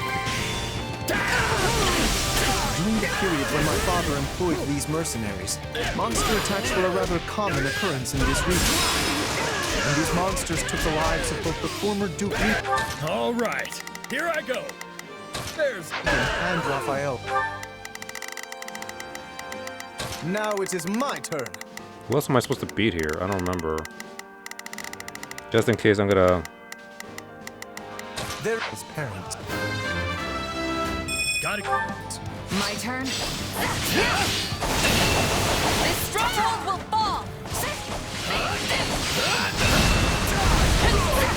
L: During the period when my father employed these mercenaries, monster attacks were a rather common occurrence in this region. And these monsters took the lives of both the former Duke Regan
M: All right, here I go. There's...
L: and Raphael. Now it is my turn.
A: Who else am I supposed to beat here? I don't remember. Just in case I'm gonna...
L: There is parents.
M: Got it.
C: My turn. This stronghold will fall.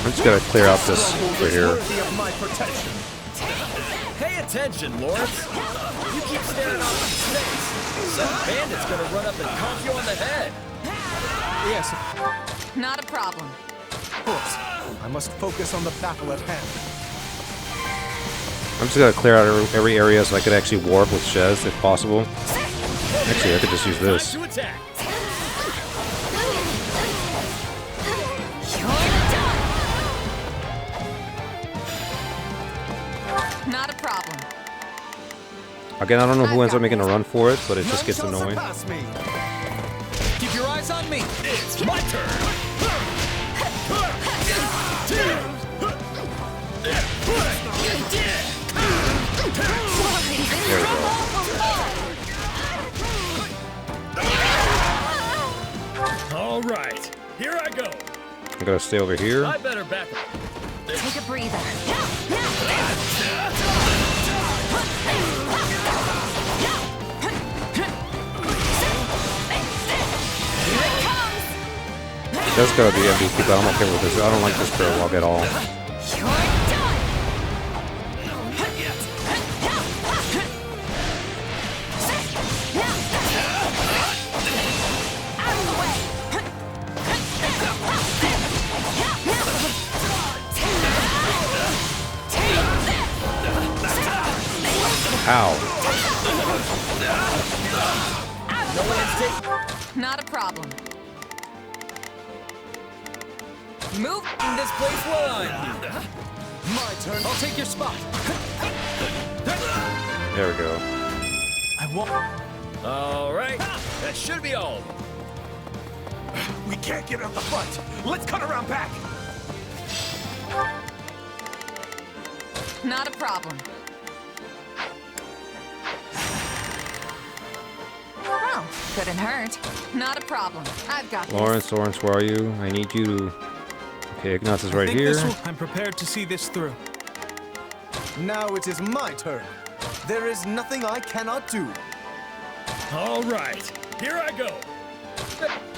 A: I'm just gonna clear out this right here.
L: Worthy of my protection.
M: Pay attention, Lawrence. You keep staring off into space. Some bandit's gonna run up and conk you on the head.
L: Yes,
C: Not a problem.
L: of course. I must focus on the battle at hand.
A: I'm just gonna clear out every area so I could actually warp with Shez if possible. Actually, I could just use this.
M: Time to attack.
C: Not a problem.
A: Again, I don't know who ends up making a run for it, but it just gets annoying.
L: Keep your eyes on me.
M: It's my turn.
A: There we go.
M: All right, here I go.
A: I'm gonna stay over here.
M: I better back up.
C: Take a breather.
A: That's gotta be MVP, but I'm okay with this. I don't like this prologue at all. Ow.
C: Not a problem.
F: Move in this place while I'm...
L: My turn. I'll take your spot.
A: There we go.
L: I won't.
M: All right, that should be all.
G: We can't get out the front. Let's cut around back.
C: Not a problem. Well, couldn't hurt. Not a problem. I've got
A: Lawrence, where are you? I need you to... Okay, Ignatz is right here.
L: I'm prepared to see this through. Now it is my turn. There is nothing I cannot do.
M: All right, here I go.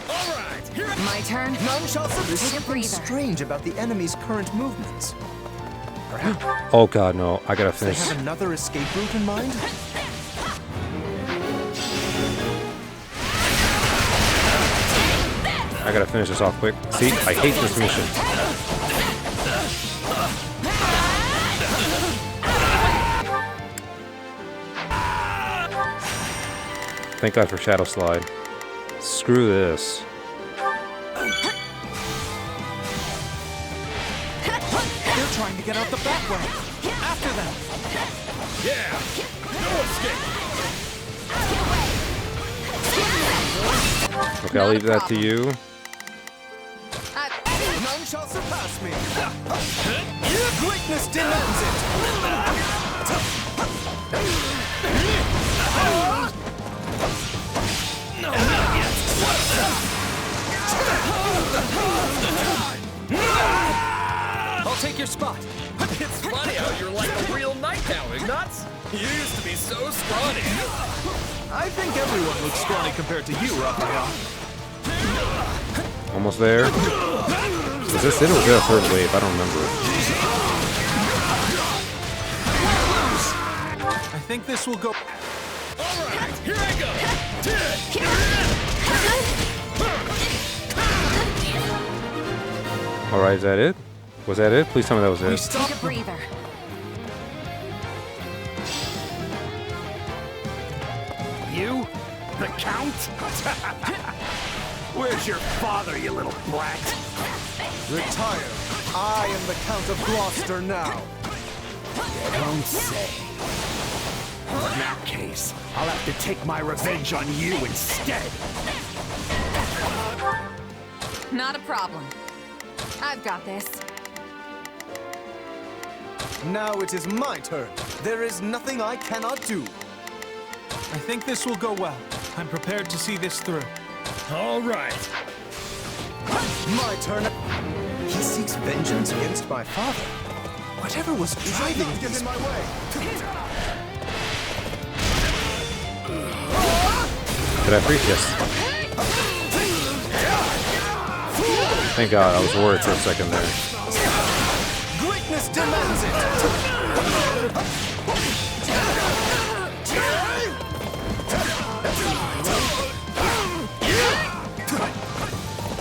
M: All right, here I...
C: My turn.
L: None shall survive.
C: Take a breather.
L: Strange about the enemy's current movements. Perhaps
A: Oh god, no. I gotta
L: they
A: finish.
L: have another escape route in mind?
A: I gotta finish this off quick. See, I hate this mission. Thank God for Shadow Slide. Screw this.
L: They're trying to get out the back way. After them.
M: Yeah, no escape.
A: Okay, I'll leave that to you.
L: shall surpass me. Greatness demands it.
F: No, not yet.
M: I'll take your spot.
F: It's funny how you're like a real knight now, Ignatz. You used to be so scrawny.
L: I think everyone looks scrawny compared to you, Raphael.
A: Almost there. Was this it or was it a third wave? I don't remember.
L: I think this will go.
F: Alright, here I go.
A: Alright, is that it? Was that it? Please tell me that was it.
C: Take a breather.
Q: You? The Count? Where's your father, you little brat?
L: Retire. I am the Count of Gloucester now.
Q: You don't say. In that case, I'll have to take my revenge on you instead.
C: Not a problem. I've got this.
L: Now it is my turn. There is nothing I cannot do. I think this will go well. I'm prepared to see this through.
F: All right.
L: My turn. He seeks vengeance against my father. Whatever was driving him in my way.
A: Did I freak? Yes. Thank God, I was worried for a second there.
L: Greatness demands it.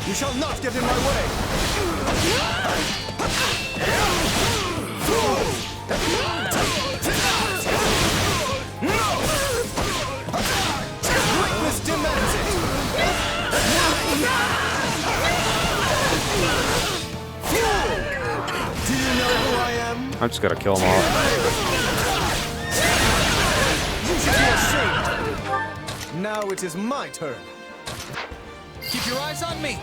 L: You shall not get in my way. Greatness demands it. Do you know who I am?
A: I just gotta kill them all.
L: You should be ashamed. Now it is my turn. Keep your eyes on me.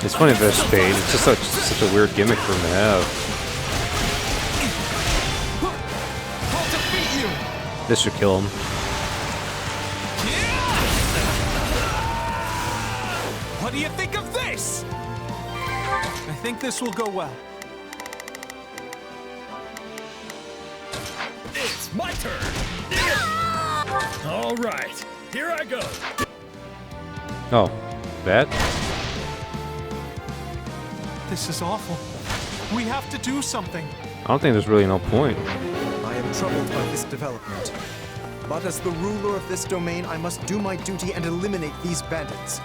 A: It's funny that spade. It's just such a weird gimmick for him to have. This should kill him.
L: What do you think of this? I think this will go well.
F: It's my turn. All right, here I go.
A: Oh, that?
L: This is awful. We have to do something.
A: I don't think there's really no point.
L: I am troubled by this development. But as the ruler of this domain, I must do my duty and eliminate these bandits.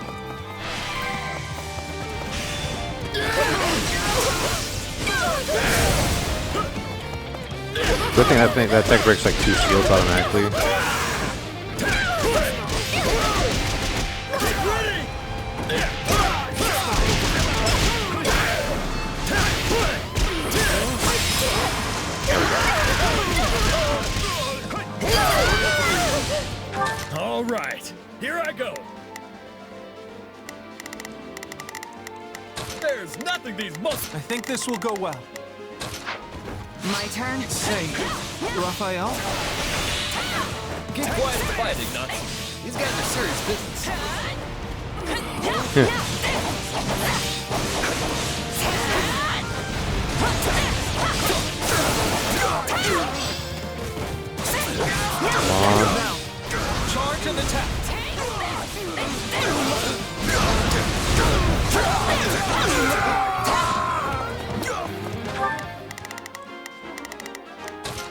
A: Good thing that tech breaks like 2 shields automatically.
F: All right, here I go. There's nothing these must.
L: I think this will go well.
C: My turn?
L: Say, Raphael?
F: Keep quiet and quiet, Ignatz. These guys are serious business.
A: Come on.
L: Charge and attack.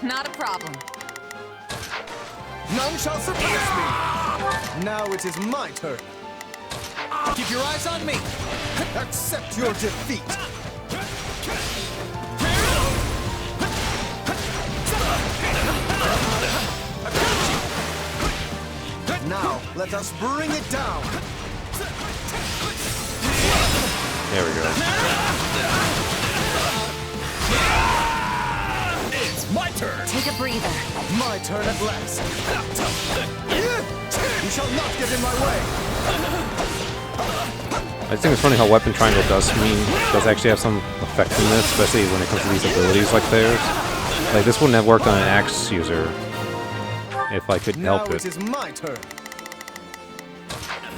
C: Not a problem.
L: None shall surpass me. Now it is my turn. Keep your eyes on me. Accept your defeat. Now, let us bring it down.
A: There we go.
F: It's my turn.
Q: turn.
I: Take a breather.
L: My turn at last. You shall not get in my way.
A: I think it's funny how weapon triangle does actually have some effect in this, especially when it comes to these abilities like theirs. Like this wouldn't have worked on an axe user if I could help
L: Now
A: it.
L: it is my turn.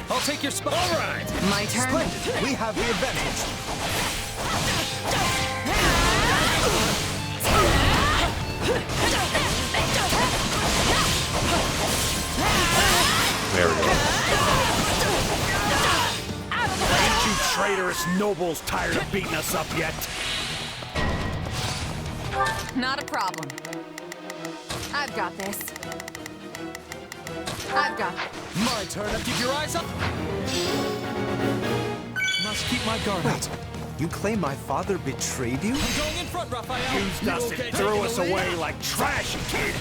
M: I'll take your spot. All right.
C: My turn.
L: Splendid. We have the advantage.
A: There we go.
Q: Ain't you traitorous nobles tired of beating us up yet?
C: Not a problem. I've got this. I've got it.
L: My turn.
M: Keep your eyes up.
L: Must keep my guard up. You claim my father betrayed you?
M: I'm going in front, Raphael.
Q: Used us and threw us away like trash, you kid.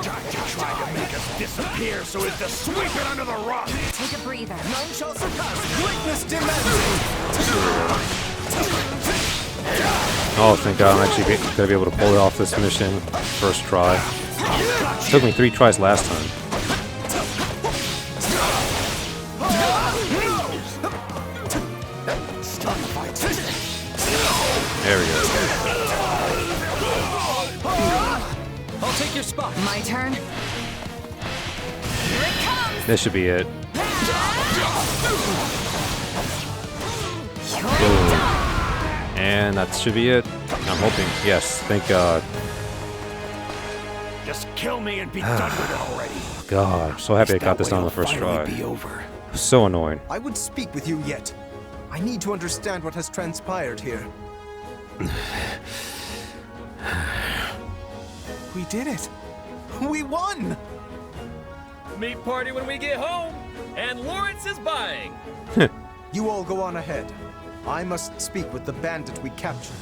Q: Doctor tried to make us disappear so as to sweep it under the rug.
I: Take a breather.
L: None shall surpass. Greatness demands it.
A: Oh, thank God, I'm actually gonna be able to pull it off this mission first try. It took me 3 tries last time. There we go.
M: I'll take your spot.
C: My turn. Here it comes.
A: This should be it. And that should be it. I'm hoping. Yes, thank God.
Q: Just kill me and be done with it already.
A: God, I'm so happy I got this done on the first try.
Q: Be over.
A: So annoying.
L: I would speak with you yet. I need to understand what has transpired here. We did it! We won!
M: Meat party when we get home, and Lawrence is buying.
L: You all go on ahead. I must speak with the bandit we captured.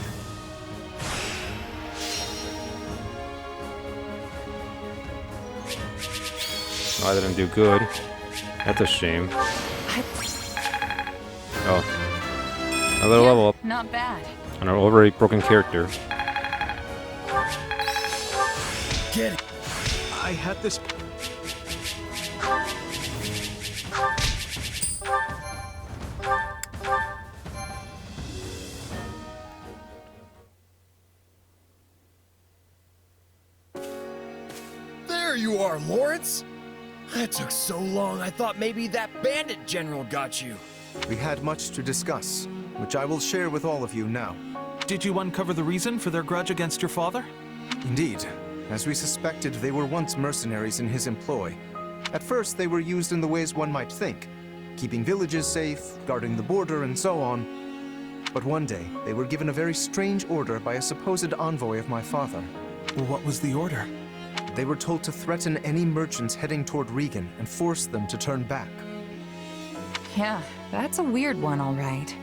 A: Oh, I didn't do good. That's a shame. Oh. Another level up.
C: Not bad.
A: On our already broken character.
L: Get it! I had this...
Q: There you are, Lawrence. That took so long, I thought maybe that bandit general got you.
L: We had much to discuss, which I will share with all of you now.
P: Did you uncover the reason for their grudge against your father?
L: Indeed. As we suspected, they were once mercenaries in his employ. At first, they were used in the ways one might think, keeping villages safe, guarding the border, and so on. But one day, they were given a very strange order by a supposed envoy of my father.
P: What was the order?
L: They were told to threaten any merchants heading toward Regan and force them to turn back.
C: Yeah, that's a weird one, all right.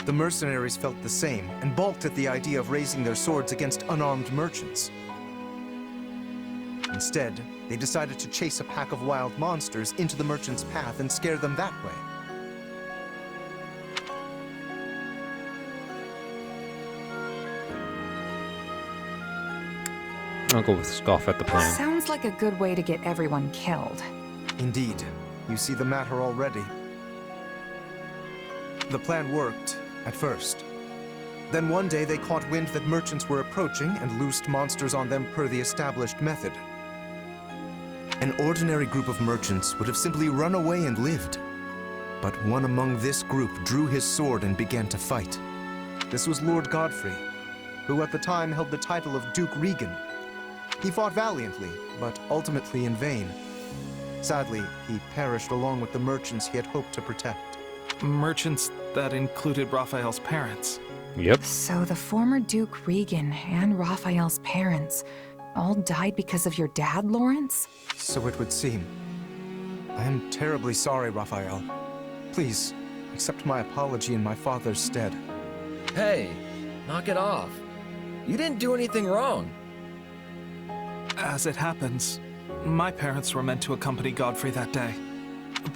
L: The mercenaries felt the same and balked at the idea of raising their swords against unarmed merchants. Instead, they decided to chase a pack of wild monsters into the merchants' path and scare them that way.
A: I'll go with scoff at the plan.
C: Sounds like a good way to get everyone killed.
L: Indeed. You see the matter already. The plan worked, at first. Then one day they caught wind that merchants were approaching and loosed monsters on them per the established method. An ordinary group of merchants would have simply run away and lived. But one among this group drew his sword and began to fight. This was Lord Godfrey, who at the time held the title of Duke Regan. He fought valiantly, but ultimately in vain. Sadly, he perished along with the merchants he had hoped to protect.
P: Merchants that included Raphael's parents.
A: Yep.
C: So the former Duke Regan and Raphael's parents all died because of your dad, Lawrence?
L: So it would seem. I am terribly sorry, Raphael. Please, accept my apology in my father's stead.
M: Hey, knock it off. You didn't do anything wrong.
P: As it happens, my parents were meant to accompany Godfrey that day.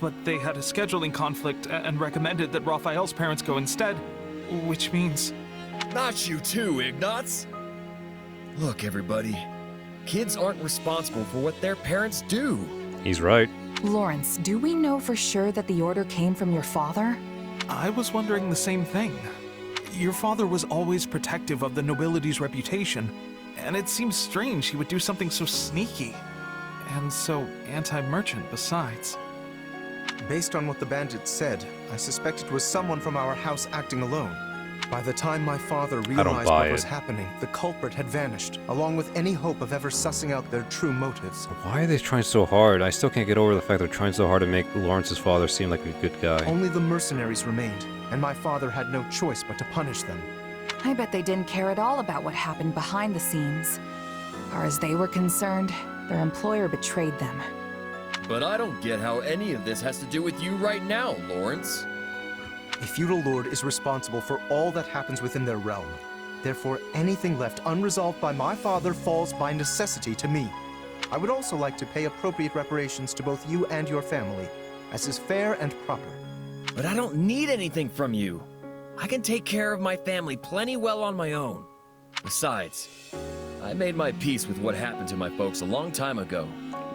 P: But they had a scheduling conflict and recommended that Raphael's parents go instead, which means...
M: Not you too, Ignatz. Look, everybody. Kids aren't responsible for what their parents do.
A: He's right.
C: Lawrence, do we know for sure that the order came from your father?
P: I was wondering the same thing. Your father was always protective of the nobility's reputation, and it seems strange he would do something so sneaky. And so anti-merchant besides.
L: Based on what the bandits said, I suspect it was someone from our house acting alone. By the time my father realized what was happening, the culprit had vanished, along with any hope of ever sussing out their true motives.
A: Why are they trying so hard? I still can't get over the fact they're trying so hard to make Lawrence's father seem like a good guy.
L: Only the mercenaries remained, and my father had no choice but to punish them.
C: I bet they didn't care at all about what happened behind the scenes. As far as they were concerned, their employer betrayed them.
M: But I don't get how any of this has to do with you right now, Lawrence.
L: A feudal lord is responsible for all that happens within their realm. Therefore, anything left unresolved by my father falls by necessity to me. I would also like to pay appropriate reparations to both you and your family, as is fair and proper.
M: But I don't need anything from you. I can take care of my family plenty well on my own. Besides, I made my peace with what happened to my folks a long time ago.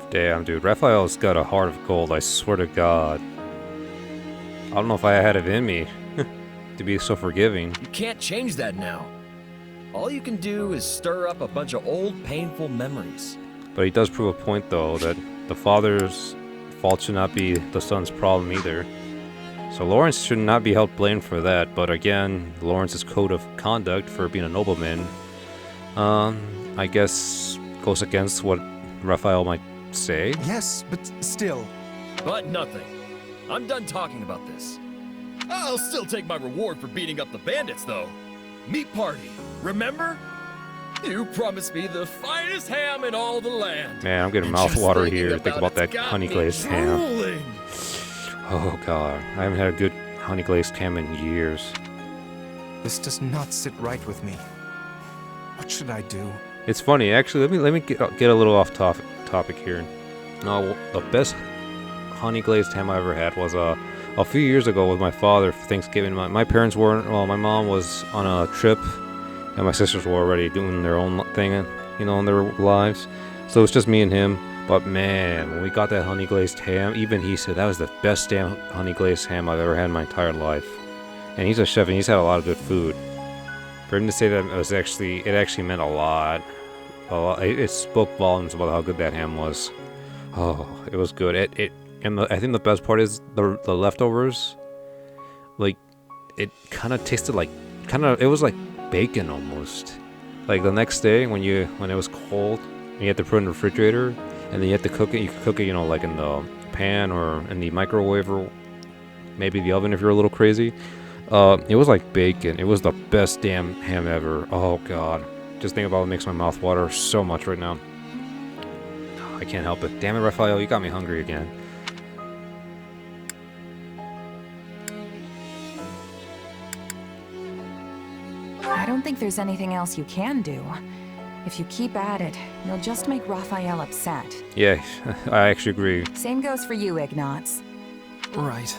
A: Damn, dude. Raphael's got a heart of gold, I swear to God. I don't know if I had it in me to be so forgiving.
M: You can't change that now. All you can do is stir up a bunch of old, painful memories.
A: But he does prove a point, though, that the father's fault should not be the son's problem either. So Lawrence should not be held blamed for that, but again, Lawrence's code of conduct for being a nobleman, I guess, goes against what Raphael might say.
L: Yes, but still.
M: But nothing. I'm done talking about this. I'll still take my reward for beating up the bandits, though. Meat party, remember? You promised me the finest ham in all the land.
A: Man, I'm getting mouthwater here. Think about that honey glazed ham. Oh god, I haven't had a good honey glazed ham in years.
L: This does not sit right with me. What should I do?
A: It's funny, actually. Let me get a little off topic here. No, the best honey glazed ham I ever had was a few years ago with my father for Thanksgiving. My parents weren't. Well, my mom was on a trip, and my sisters were already doing their own thing, in their lives. So it was just me and him. But man, when we got that honey glazed ham, even he said that was the best damn honey glazed ham I've ever had in my entire life. And he's a chef, and he's had a lot of good food. For him to say that it actually meant a lot. It spoke volumes about how good that ham was. Oh, it was good. And I think the best part is the leftovers. Like, it kind of tasted like, it was like bacon almost. Like the next day when it was cold, and you had to put it in the refrigerator, and then you had to cook it. You could cook it, like in the pan or in the microwave or maybe the oven if you're a little crazy. It was like bacon. It was the best damn ham ever. Oh god, just think about it makes my mouth water so much right now. I can't help it. Damn it, Raphael, you got me hungry again.
C: I don't think there's anything else you can do. If you keep at it, you'll just make Raphael upset.
A: Yeah, I actually agree.
C: Same goes for you, Ignatz.
L: Right.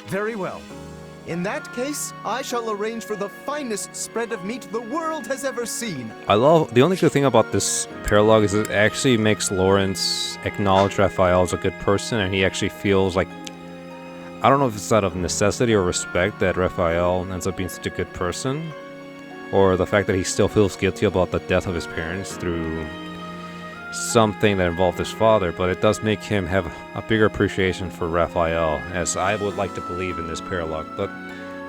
L: Very well. In that case, I shall arrange for the finest spread of meat the world has ever seen.
A: The only good thing about this paralogue is it actually makes Lawrence acknowledge Raphael as a good person, and he actually feels like, I don't know if it's out of necessity or respect that Raphael ends up being such a good person, or the fact that he still feels guilty about the death of his parents through something that involved his father, but it does make him have a bigger appreciation for Raphael, as I would like to believe in this paralogue. But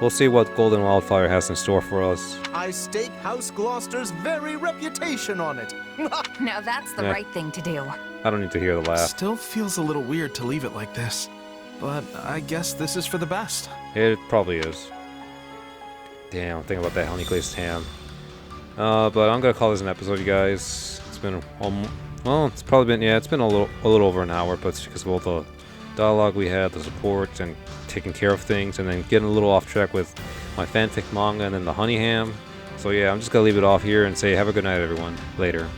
A: we'll see what Golden Wildfire has in store for us.
L: I stake House Gloucester's very reputation on it.
C: Now that's the right thing to do.
A: I don't need to hear the laugh.
P: Still feels a little weird to leave it like this, but I guess this is for the best.
A: It probably is. Damn, think about that honey glazed ham. But I'm gonna call this an episode, you guys. It's been it's probably been it's been a little over an hour, but it's because of all the dialogue we had, the support, and taking care of things, and then getting a little off track with my fanfic manga and then the honey ham. So yeah, I'm just gonna leave it off here and say have a good night, everyone. Later.